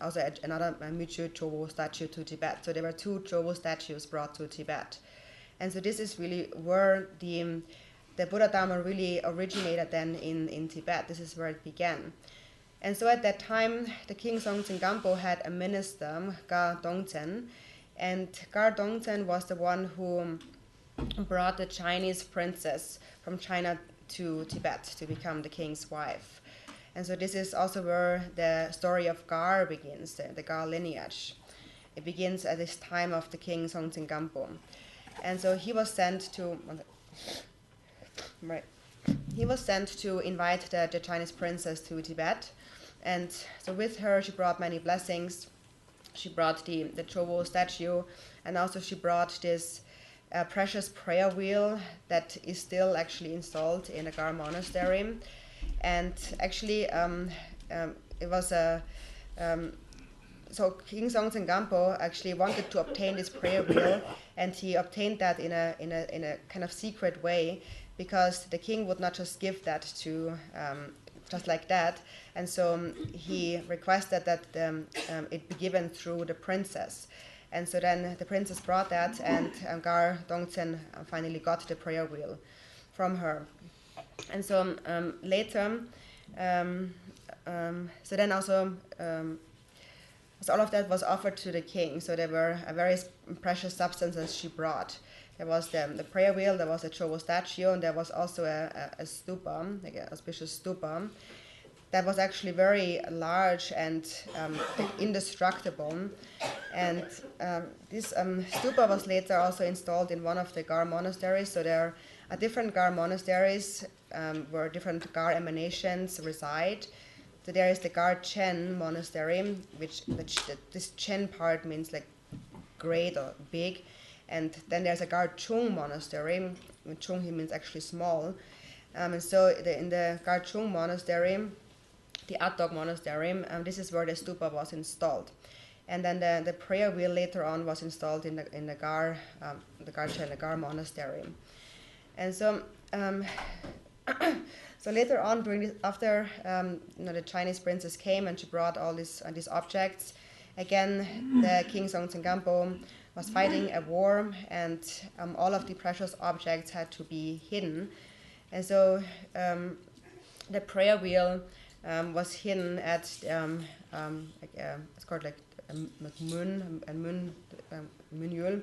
S2: also another Muchu Chobo statue to Tibet. So there were 2 Chobo statues brought to Tibet. And so this is really where the Buddha Dharma really originated then in Tibet. This is where it began. And so at that time, the King Songtsen Gampo had a minister, Gar Dongtsen, and Gar Dongtsen was the one who brought the Chinese princess from China to Tibet to become the king's wife. And so this is also where the story of Gar begins, the Gar lineage. It begins at this time of the King Songtsen Gampo. And so he was sent to invite the Chinese princess to Tibet. And so with her, she brought many blessings. She brought the Chobo statue, and also she brought this precious prayer wheel that is still actually installed in the Gar monastery. And actually, it was so King Songtsen Gampo actually wanted to obtain this prayer wheel, and he obtained that in a kind of secret way, because the king would not just give that to just like that, and so he requested that it be given through the princess. And so then the princess brought that, and Gar Dongtsen finally got the prayer wheel from her. And so later, so then also so all of that was offered to the king. So there were various precious substances she brought. There was the prayer wheel, there was a Chobo statue, and there was also a stupa, like a auspicious stupa, that was actually very large and indestructible. And this stupa was later also installed in one of the Gar monasteries. So there are different Gar monasteries where different Gar emanations reside. So there is the Gar Chen monastery, which this Chen part means like great or big. And then there's a Gar Chung monastery. Chung he means actually small. And so in the Gar Chung monastery, the Atok monastery, this is where the stupa was installed. And then the prayer wheel later on was installed in the Gar Chen, the Gar monastery. And so so later on, after the Chinese princess came and she brought all these objects, again the King Songtsen Gampo was fighting a war, and all of the precious objects had to be hidden. And so the prayer wheel was hidden at it's called like Munyul,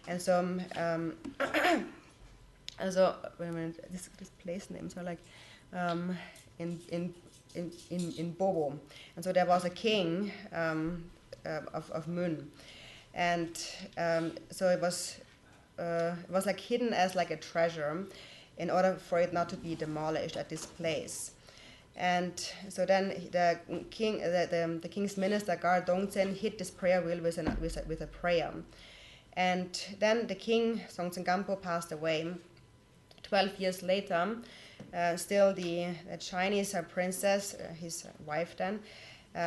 S2: and so so wait a minute, this place names are like in Bobo, and so there was a king of Mun, and so it was like hidden as like a treasure, in order for it not to be demolished at this place. And so then the king's minister Gar Dongtsen hid this prayer wheel with a prayer, and then the king Songtsen Gampo passed away. 12 years later, still the Chinese princess, his wife then,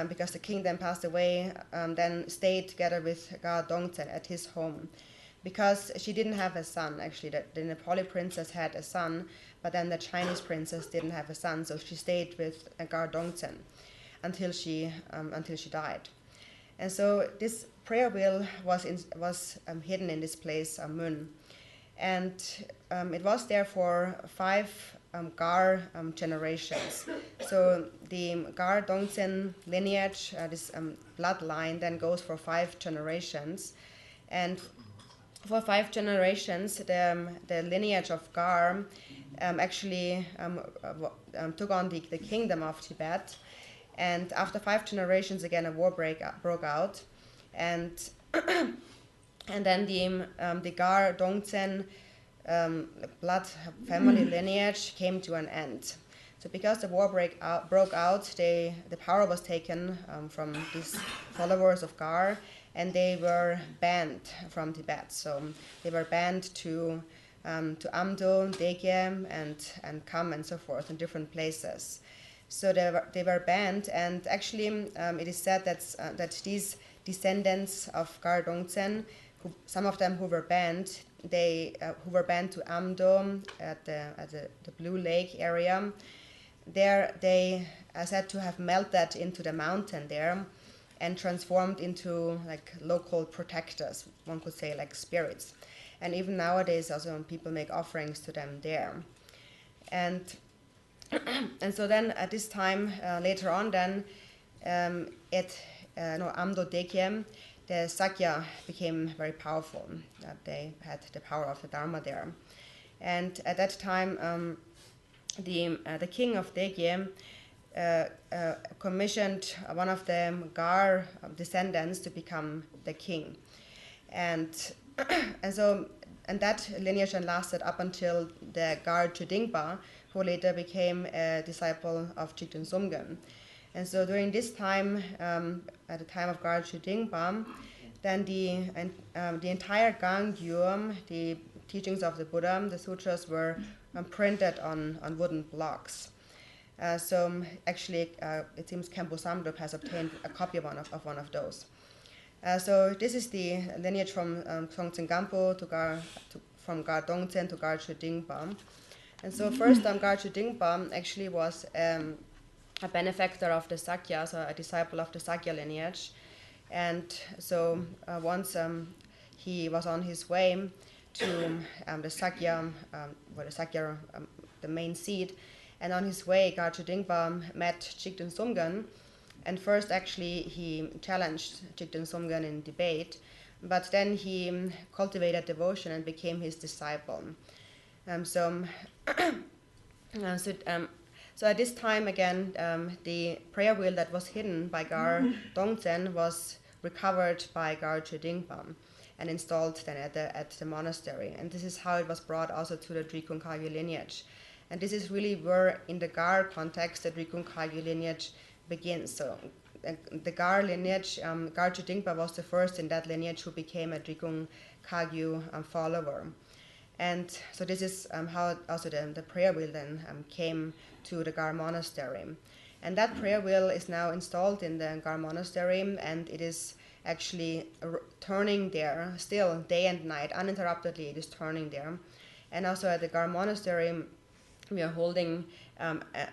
S2: because the king then passed away, then stayed together with Gar Dongtsen at his home, because she didn't have a son. Actually, the Nepali princess had a son, but then the Chinese princess didn't have a son, so she stayed with Gar Dongtsen until she died. And so this prayer wheel was hidden in this place, Mun, and it was there for 5 Gar generations. So the Gar Dongtsen lineage, this bloodline, then goes for 5 generations, and for 5 generations, the lineage of Gar actually took on the kingdom of Tibet. And after 5 generations, again, a war broke out, and and then the Gar Dongtsen blood family lineage came to an end. So because the war broke out, the power was taken from these followers of Gar, and they were banned from Tibet. So they were banned to Amdo, Dekye, and Kham, and so forth, in different places. So they were banned, and actually it is said that these descendants of Gar Dongtsen, some of them who were banned, who were banned to Amdo at the Blue Lake area, there they are said to have melted into the mountain there and transformed into like local protectors, one could say, like spirits. And even nowadays also people make offerings to them there. And so then at this time, later on then, Amdo Dekye, the Sakya became very powerful. They had the power of the Dharma there. And at that time, the king of Dekye commissioned one of the Gar descendants to become the king. And that lineage lasted up until the Gar Chudingpa, who later became a disciple of Chigten Sumgön. And so during this time, at the time of Gar Chudingpa, then the entire Gangyur, the teachings of the Buddha, the sutras, were printed on wooden blocks. So actually, it seems Khenpo Samdrup has obtained a copy of one of those. So this is the lineage from Songtsen Gampo from Gar Dongtsen to Gar Chudingpa. And so first, Gar Chudingpa actually was a benefactor of the Sakya, so a disciple of the Sakya lineage. And so once he was on his way to the Sakya, the main seat, And on his way, Gyaltso Dingpa met Chigden Sumgön, and first actually he challenged Chigden Sumgön in debate, but then he cultivated devotion and became his disciple. So at this time again, the prayer wheel that was hidden by Gar Dongtsen was recovered by Gyaltso Dingpa and installed then at the monastery. And this is how it was brought also to the Drikung Kagyu lineage. And this is really where, in the Gar context, the Drikung Kagyu lineage begins. So the Gar lineage, Gyaltso Dingpa was the first in that lineage who became a Drikung Kagyu follower. And so this is how also the prayer wheel then came to the Gar monastery. And that prayer wheel is now installed in the Gar monastery, and it is actually turning there still day and night, uninterruptedly it is turning there. And also at the Gar monastery, we are holding,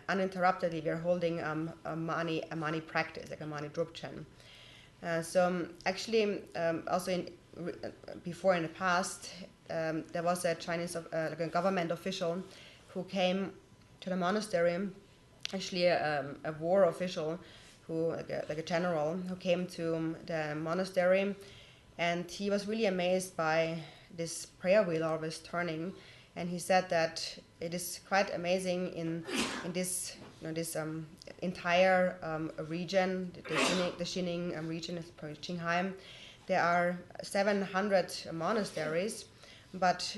S2: uninterruptedly, we are holding a mani practice, like a mani drupchen. So actually, also before in the past, there was a Chinese, like a government official who came to the monastery, actually a war official, who like a general, who came to the monastery, and he was really amazed by this prayer wheel always turning, and he said that it is quite amazing in this this entire region, the Xining region, Qinghai. There are 700 monasteries, but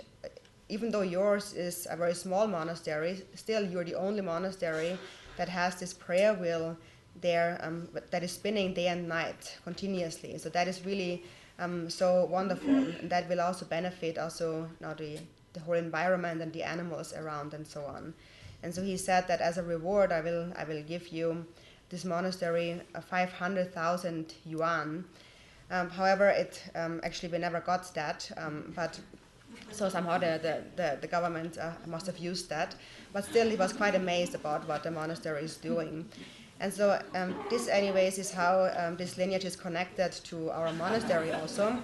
S2: even though yours is a very small monastery, still you're the only monastery that has this prayer wheel there that is spinning day and night continuously. So that is really so wonderful, and that will also benefit also now the whole environment and the animals around and so on. And so he said that as a reward, I will give you this monastery 500,000 yuan. However, it actually we never got that, but so somehow the government must have used that. But still, he was quite amazed about what the monastery is doing. And so this, anyways, is how this lineage is connected to our monastery also.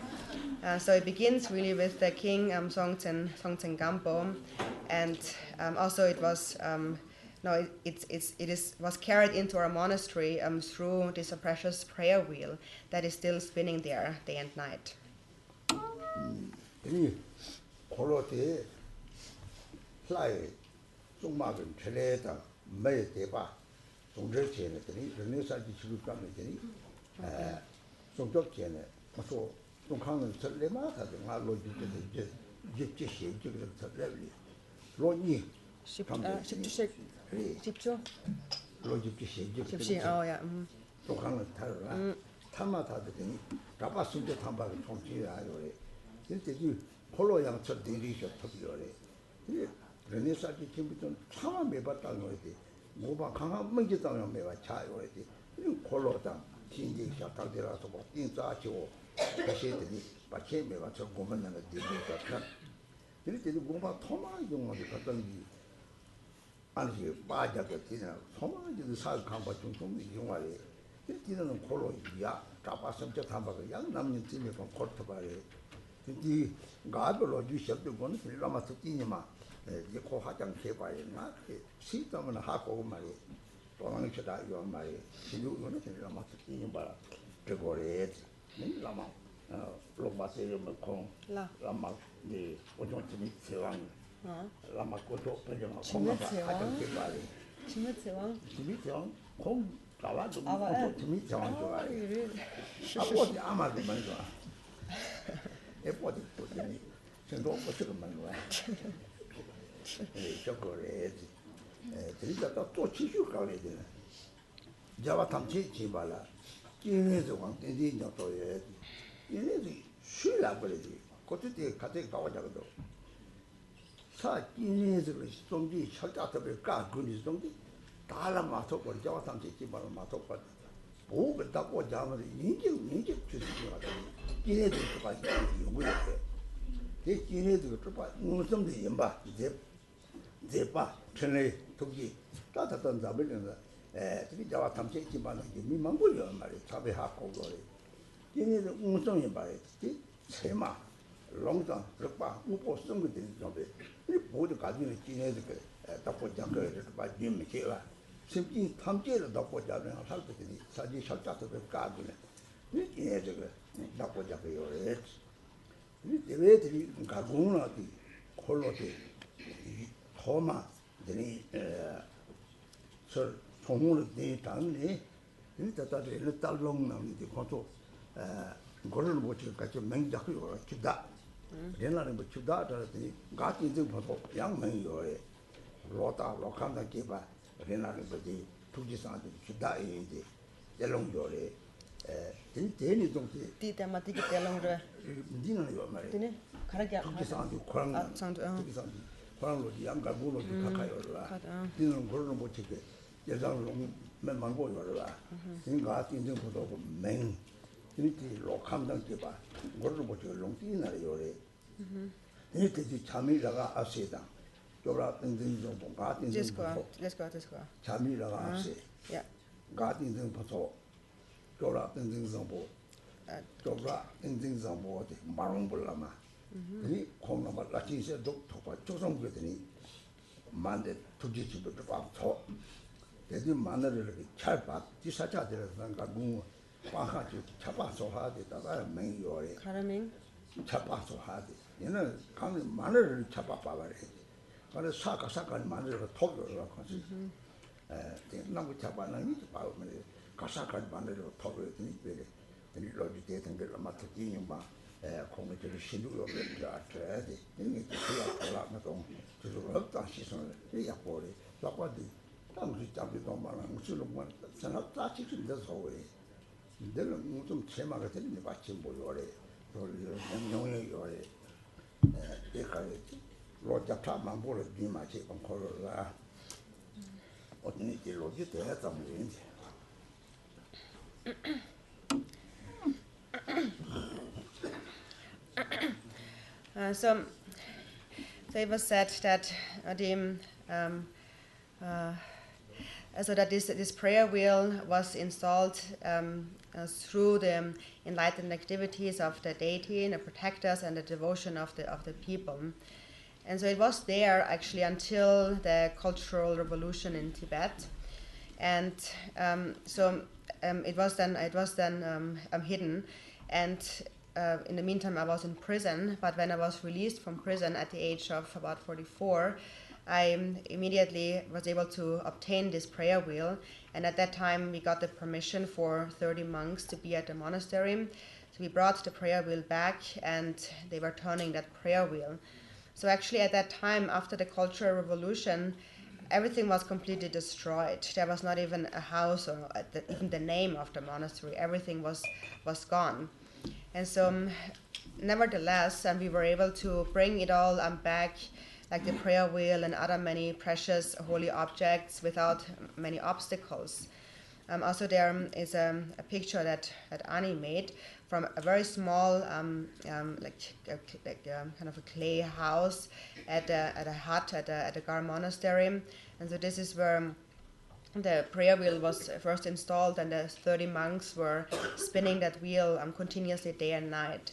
S2: So it begins really with the king Songtsen Gampo, and also it was was carried into our monastery through this precious prayer wheel that is still spinning there day and night.
S3: 롱다 럭바 우보 성거 되는 정도 이 모두 가지고 지내서 그 덕고 잡거를 봐 주면 제가 심진 탐제를 덕고 잡는 할 때니 사지 살짝도 까지네 이 지내서 그 덕고 잡어요 이 대외들이 가공하기 콜로티 토마 되니 저 통으로 내 당네 일단은 일단 달롱 나는데 그것도 거를 못 같이 맹작을 기다 옛날에 뭐 주다더니 같이 좀 보고 양맹요에 로다 로칸다 기바 옛날에 뭐지 투지상한테 기다이지 열롱요에 대니 좀지
S2: 디테마티기 텔롱르
S3: 니는 이거 말이야
S2: 디네 가라게
S3: 투지상한테 코랑 투지상한테 코랑로 양가고로 가까이로라 니는 거를 못 치게 예상으로 맨만 보여라 그러니까 같이 좀 보고 맹 이렇게 로캄당 기바 거를 못 롱띠나래 요래 이렇게 참이라가 아세다 저라 땡땡 좀 뭔가 땡땡
S2: let's go
S3: 참이라가 아세
S2: yeah
S3: 가딩등 보소 저라 땡땡 좀보 저라 땡땡 좀보 마롱불라마 이 공나마 라틴세 독토가 조성거더니 만데 투지치도 좀 대지 만나를 잘봐 디사자들은 가고 빠하지 차바서 하지 다가 맹요에
S2: 가라밍
S3: 차바서 하지 얘는 가면 마늘을 차바봐버려 그래 사가 마늘을 톡을 가지 나무 차바는 이제 봐면 가사가 마늘을 톡을 되니 되니 로지 되는 게 맞지 봐 공부를 신도로 배워야 돼 이게 그야 올라가서 저도 없다 시선을 약보리 약보리 당시 잡기도 말은 무슨 뭐 생각 다 지금 돼서 왜 내가 좀 제마가 되는데 마치 뭐요래 영영의 요래 얘가지 로잡타만 보러 뒤마치 방코로라 어떤 이 로지 돼야 좀
S2: So it was said that so that this prayer wheel was installed through the enlightened activities of the deity, the protectors, and the devotion of the people. And so it was there actually until the Cultural Revolution in Tibet, and it was then hidden. And in the meantime, I was in prison. But when I was released from prison at the age of about 44. I immediately was able to obtain this prayer wheel, and at that time we got the permission for 30 monks to be at the monastery. So we brought the prayer wheel back, and they were turning that prayer wheel. So actually at that time, after the Cultural Revolution, everything was completely destroyed. There was not even a house or even the name of the monastery. Everything was gone. And so nevertheless, we were able to bring it all back, like the prayer wheel and other many precious holy objects without many obstacles. Also there is a picture that Ani made from a very small kind of a clay house at a hut at the Gar monastery. And so this is where the prayer wheel was first installed, and the 30 monks were spinning that wheel continuously day and night.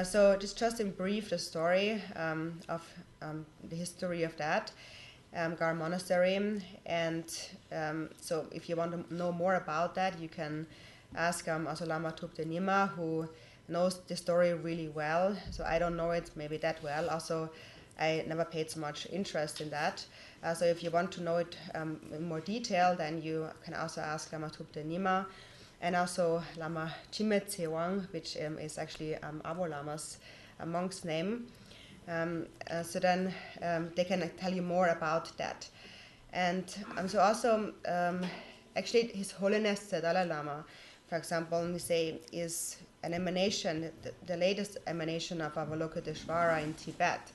S2: So just in brief the story of the history of that Gar monastery, and so if you want to know more about that, you can ask also Lama Thupten Nyima, who knows the story really well. So I don't know it maybe that well. Also, I never paid so much interest in that. So if you want to know it in more detail, then you can also ask Lama Thupten Nyima, and also Lama Chimet Tsewang, which is actually Abo Lama's monk's name. So then they can tell you more about that. And so also, actually, His Holiness the Dalai Lama, for example, we say is an emanation, the latest emanation of Avalokiteshvara in Tibet.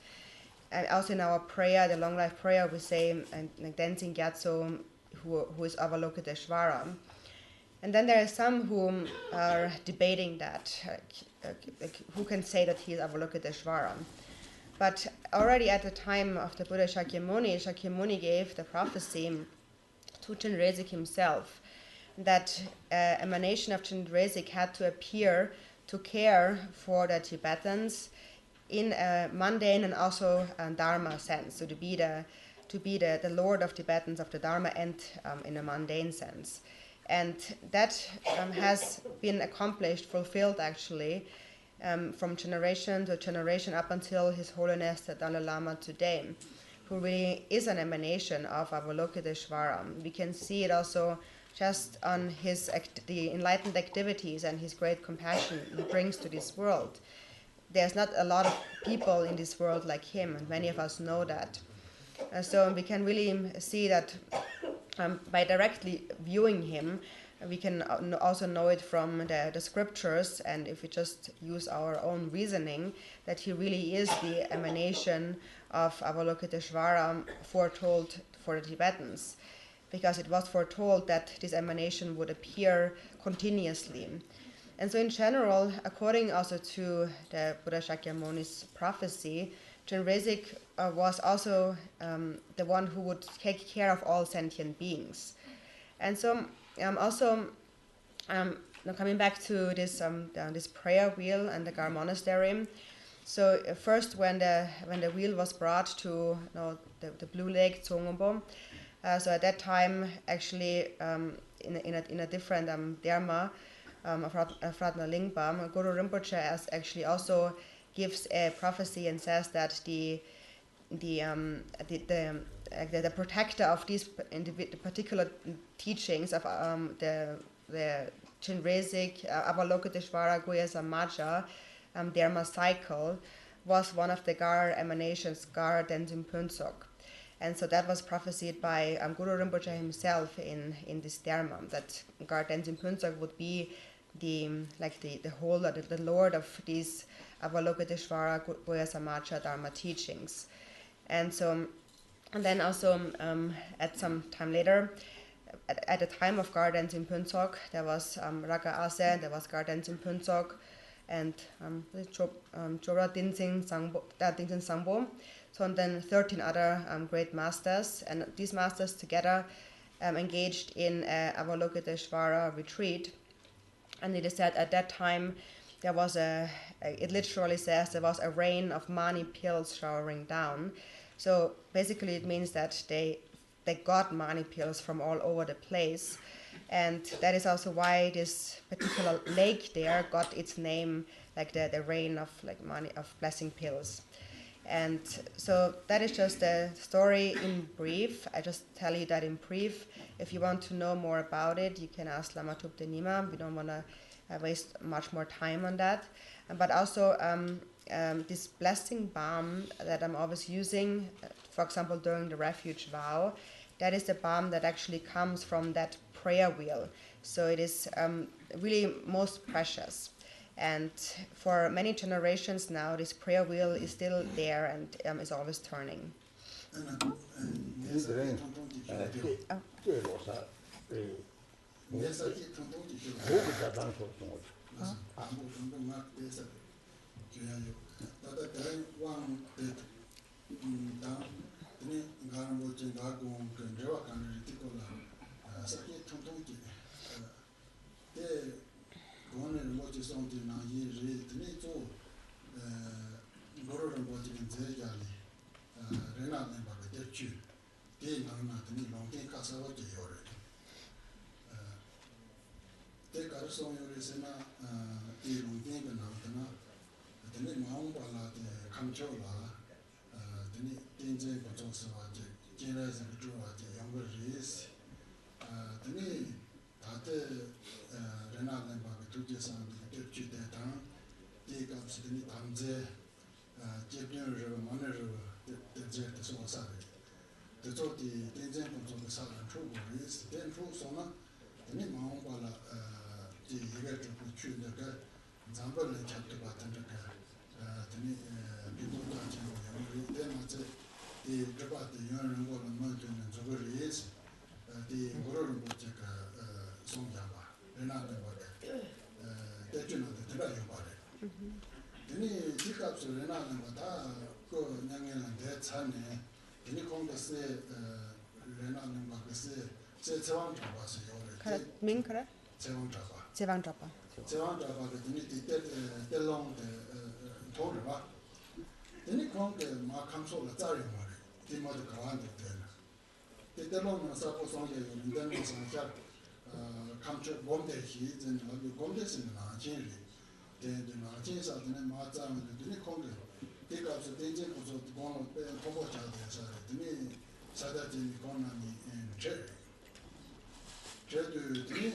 S2: And also in our prayer, the long life prayer, we say, and Tenzin Gyatso, who is Avalokiteshvara. And then there are some who are debating that, who can say that he is Avalokiteshvara. But already at the time of the Buddha Shakyamuni gave the prophecy to Chenrezig himself that emanation of Chenrezig had to appear to care for the Tibetans in a mundane and also Dharma sense, so to be the Lord of Tibetans of the Dharma and in a mundane sense. And that has been accomplished, fulfilled actually, from generation to generation up until His Holiness the Dalai Lama today, who really is an emanation of Avalokiteshvara. We can see it also just on the enlightened activities and his great compassion he brings to this world. There's not a lot of people in this world like him, and many of us know that. So we can really see that by directly viewing him, we can also know it from the scriptures, and if we just use our own reasoning, that he really is the emanation of Avalokiteshvara foretold for the Tibetans, because it was foretold that this emanation would appear continuously. And so in general, according also to the Buddha Shakyamuni's prophecy, Chenrezig was also the one who would take care of all sentient beings. And so also coming back to this this prayer wheel and the Gar monastery. So first when the wheel was brought to the Blue Lake Tsongombo, so at that time actually in a different dharma of Ratna Lingpam, Guru Rinpoche actually also gives a prophecy and says that the protector of these particular teachings of the Chenrezig Avalokiteshvara Guhyasamaja Dharma cycle was one of the Gar emanations, Gar Denzin Phuntsok. And so that was prophesied by Guru Rinpoche himself in this Dharma, that Gar Denzin Phuntsok would be the Lord of these Avalokiteshvara Guhyasamaja Dharma teachings. And then also at some time later, at the time of Gar Denzin Phuntsok, there was Raga Ase, there was Gar Denzin Phuntsok, and Chora Dinzin Sangbo. So and then 13 other great masters, and these masters together engaged in Avalokiteshvara retreat. And it is said at that time there was it literally says there was a rain of mani pills showering down. So basically it means that they got mani pills from all over the place. And that is also why this particular lake there got its name, like the rain of blessing pills. And so that is just the story in brief. I just tell you that in brief. If you want to know more about it, you can ask Lama Thupte Nima. We don't want to waste much more time on that. But also this blessing balm that I'm always using, for example, during the refuge vow, that is the balm that actually comes from that prayer wheel. So it is really most precious. And for many generations now, this prayer wheel is still there and is always turning.
S4: Then it can't get my console at Zari Mari, the mother commanded then. The Delon suppose on you, and then it's on that come to Bonde heat and you Bondes in the Nigeria. Then the Nigerians are the Martha and the Dinikonga. Take up the danger of the Bono and Pobocha, the me Sadat in Economy and Cherry. Cherry to me.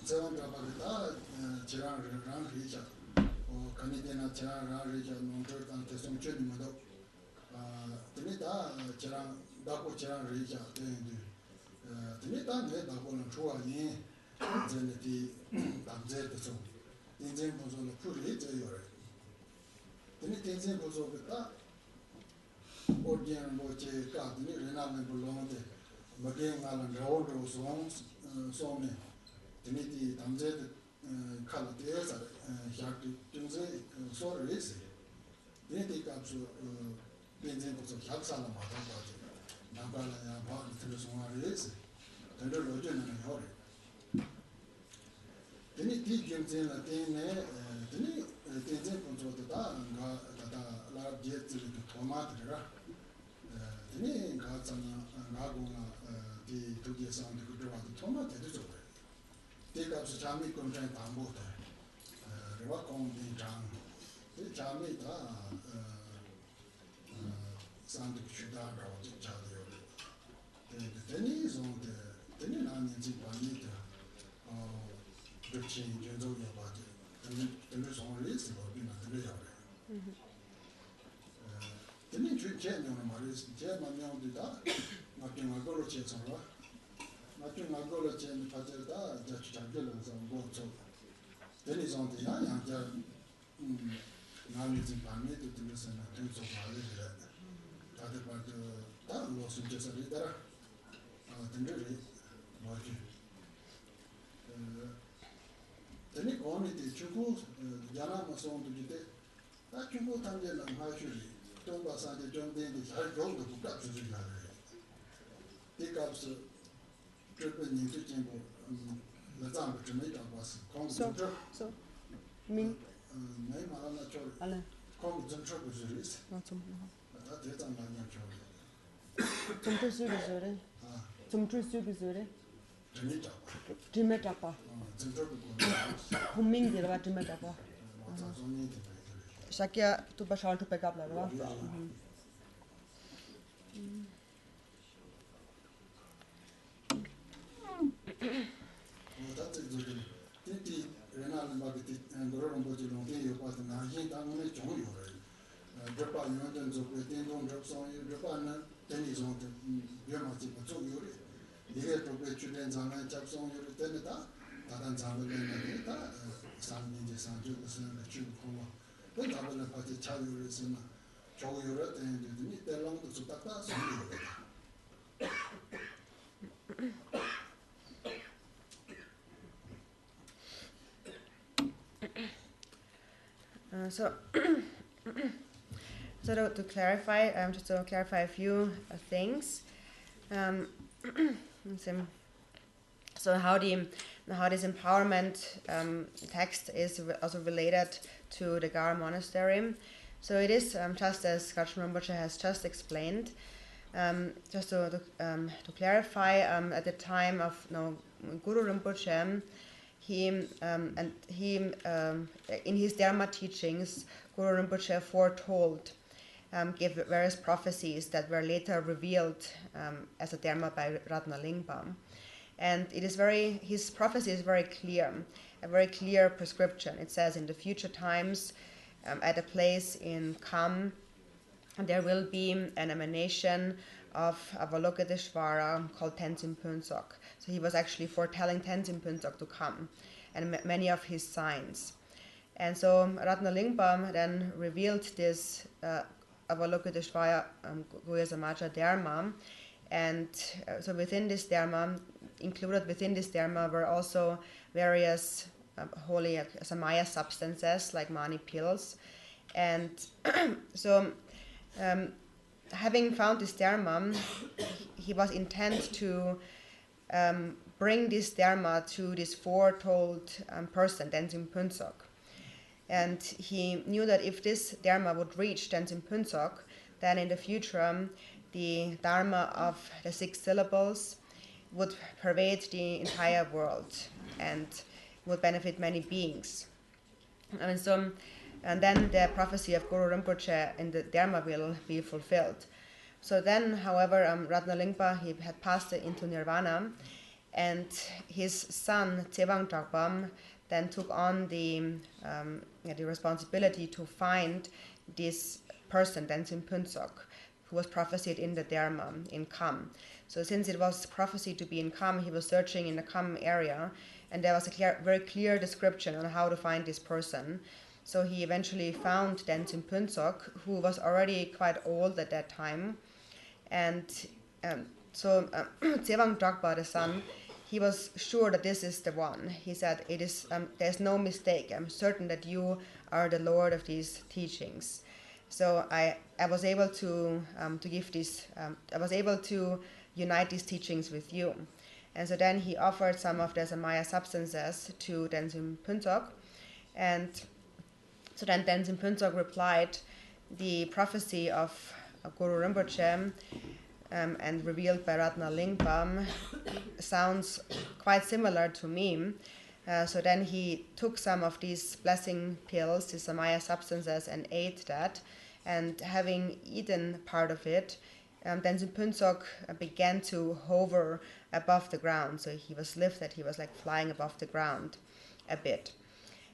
S4: Seven Gabagata, Chiran Ran Richa, or Canadian Chiran Ran Richa, Montreux and Tesson Chedimado. Tenita, Chiran, Dapo Chiran Richa, Tenita, Dapo and Chua Yin, Zenity, Tamzet, so. Tinzen was on the Puri, Tenitin was over that. Ordian Boche, Cardini, Renal and Bolonde, Magain Alan Raodo, songs, so many. Teniti Tamzet Calates, Haki Tunze, sorry, is it? Teniti comes to Pinzin of Haksala Mata, Nabala and Party Telesomar is it? Tender Roger and Hori. Teniti Jimzin Latine, Teni Tinzin control the La Jet to Tomatra. Teni Gatsana and Raguna, the Tugiasan, the good the tomato. Take up the Chami content on both. Rewakon the Jam. The Chami, Santa Chudara or Chadi. The Tenny is on the Tenin Panita or the change in the budget. And there's only list of being at the real. The Nitri Chen on Maris, German young did that. Nothing I go to chase on rock. Nothing I go to change Pajada, Judge Chagillans on board. So then he's on the young, now it's in permitted to listen to things of my little. That about that was just a leader. Then really, what you. Then it only the Chuku, Yana Mason to get it. That Chuku Tangan and Hashuri. Don't pass on the John Davis. I drove the book up to the gallery. Take up the trip in the chamber. The time to make up was
S2: So, Ming.
S4: Name I'm not sure. Come to the trouble series.
S2: Not some.
S4: That is I'm not sure.
S2: Zum Trüssügesöre. Zum Trüssügesöre.
S4: Janita.
S2: Jimetapa.
S4: Zum trouble.
S2: Humming did about Jimetapa. Shakia to Bashal to pick up like that.
S4: That's exactly. Tinti Renal Market and Roland Bojilon, you part and I ain't done only John. Drapa, you want them to put in on drops on your Japan, then he's on the Yamati, but so you're the head of the children's on and chaps on your teneta, Tadan Samuel and Neta, San Ninja San Judas and the Chuba. Then I will have a child in Joe Europe and you need that long to Sutaka.
S2: So to clarify, just to clarify a few things. So how this empowerment text is also related to the Gar monastery. So it is just as Gyalchen Rinpoche has just explained. Just to clarify, at the time of Guru Rinpoche, he in his Dharma teachings, Guru Rinpoche foretold, gave various prophecies that were later revealed as a Dharma by Ratnalingpa. And it is his prophecy is very clear, a very clear prescription. It says in the future times, at a place in Kham, there will be an emanation of Avalokiteshvara called Tenzin Phuntsok. So he was actually foretelling Tenzin Phuntsok to come, and many of his signs. And so Ratnalingpa then revealed this Avalokiteshvara Guhyasamaja Dharma, and so within this Dharma, included within this Dharma were also various holy Samaya substances like mani pills. And so having found this Dharma, he was intent to bring this Dharma to this foretold person, Tenzin Phuntsok. And he knew that if this Dharma would reach Tenzin Puntsok, then in the future the Dharma of the 6 syllables would pervade the entire world and would benefit many beings. And then the prophecy of Guru Rinpoche in the Dharma will be fulfilled. So then, however, Ratnalingpa, he had passed into Nirvana, and his son, Tsewang Dragpam, then took on the responsibility to find this person, Tenzin Puntsok, who was prophesied in the Dharma, in Kham. So since it was prophesied to be in Kham, he was searching in the Kham area, and there was a very clear description on how to find this person. So he eventually found Tenzin Puntsok, who was already quite old at that time. And Tsewang Dragpa, the son, he was sure that this is the one. He said, there's no mistake. I'm certain that you are the Lord of these teachings. So I was able to give this, I was able to unite these teachings with you. And so then he offered some of the Samaya substances to Tenzin Puntsok. And so then Tenzin Puntsok replied, the prophecy of Guru Rinpoche and revealed by Ratnalingpa sounds quite similar to me. So then he took some of these blessing pills, the Samaya substances, and ate that. And having eaten part of it, Tenzin Puntsok began to hover above the ground. So he was lifted, he was like flying above the ground a bit.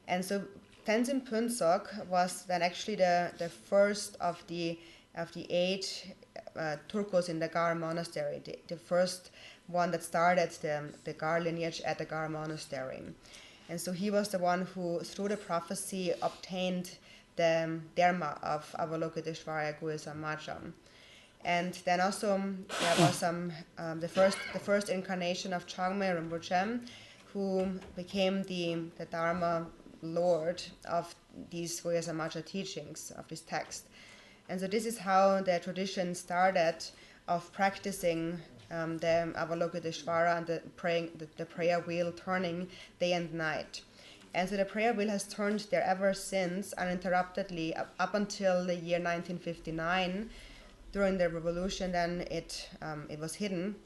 S2: And so Tenzin Puntsok was then actually the first of the 8 Turkos in the Gar monastery, the first one that started the Gar lineage at the Gar monastery. And so he was the one who, through the prophecy, obtained the Dharma of Avalokiteshvara Guhyasamaja. And then also there was the first incarnation of Changme Rinpoche, who became the Dharma Lord of these Guhyasamaja teachings, of this text. And so this is how the tradition started of practicing the Avalokiteshvara and the prayer wheel turning day and night. And so the prayer wheel has turned there ever since, uninterruptedly, up until the year 1959. During the revolution, then it was hidden,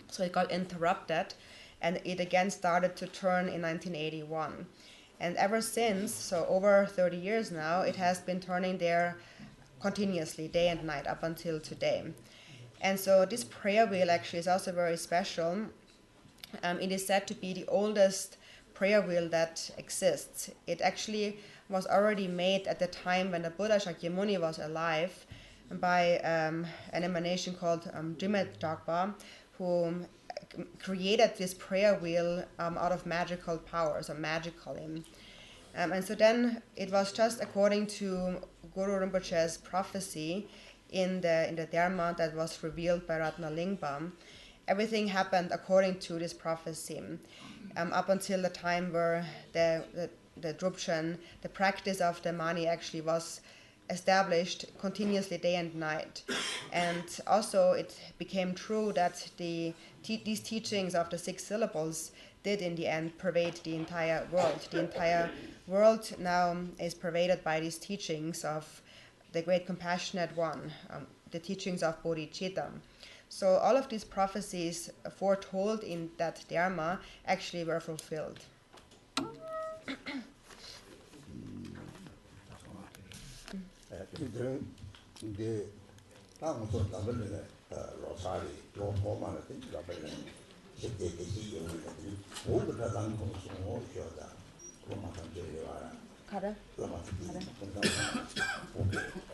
S2: so it got interrupted, and it again started to turn in 1981. And ever since, so over 30 years now, it has been turning there continuously, day and night, up until today. And so this prayer wheel actually is also very special. It is said to be the oldest prayer wheel that exists. It actually was already made at the time when the Buddha Shakyamuni was alive by an emanation called Jimet Dragpa, who created this prayer wheel out of magical powers, or magically. And so then it was just according to Guru Rinpoche's prophecy in the Dharma that was revealed by Ratnalingpa. Everything happened according to this prophecy, up until the time where the Drupchen, the practice of the Mani, actually was established continuously day and night. And also it became true that these teachings of the 6 syllables did in the end pervade the entire world. The entire world now is pervaded by these teachings of the Great Compassionate One, the teachings of Bodhicitta. So all of these prophecies foretold in that Dharma actually were fulfilled. Kare?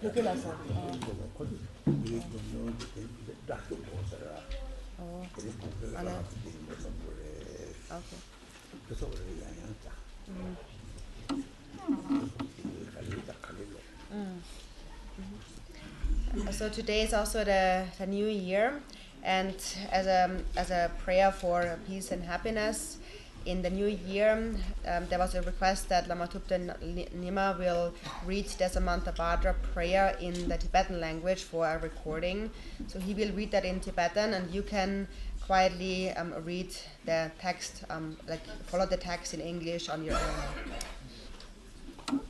S2: Hukilasa. So today is also the new year, and as a prayer for peace and happiness in the new year, there was a request that Lama Thupten Nima will read the Samantha Vajra prayer in the Tibetan language for a recording. So he will read that in Tibetan, and you can quietly read the text, follow the text in English on your own.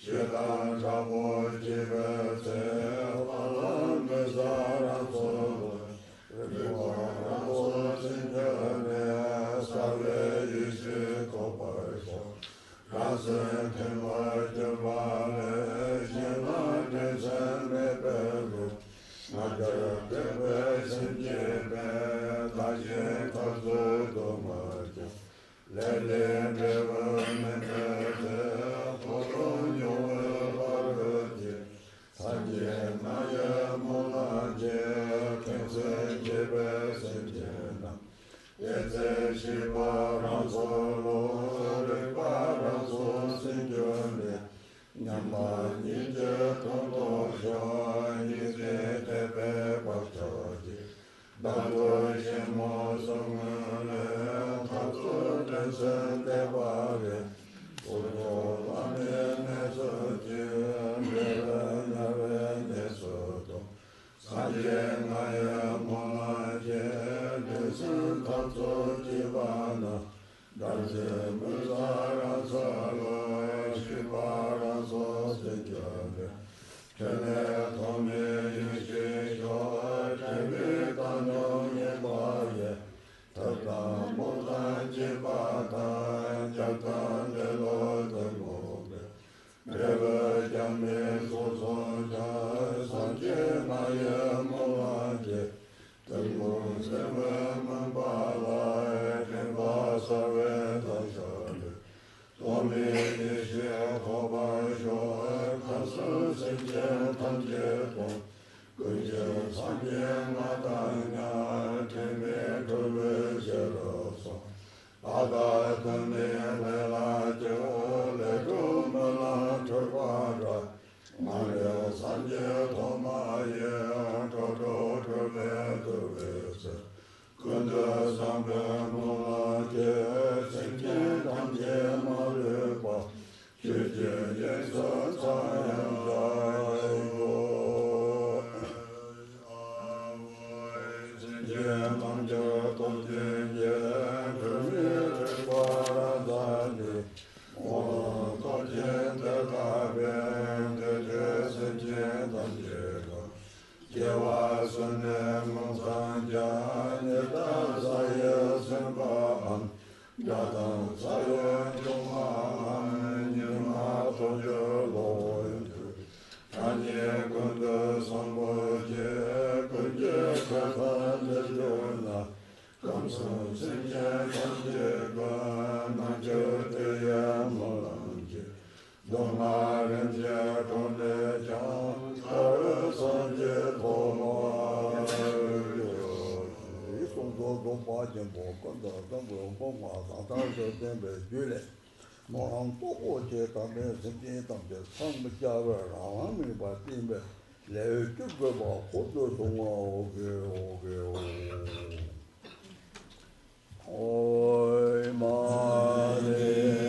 S5: Shira Rabo Jiva
S3: Oi, Mare.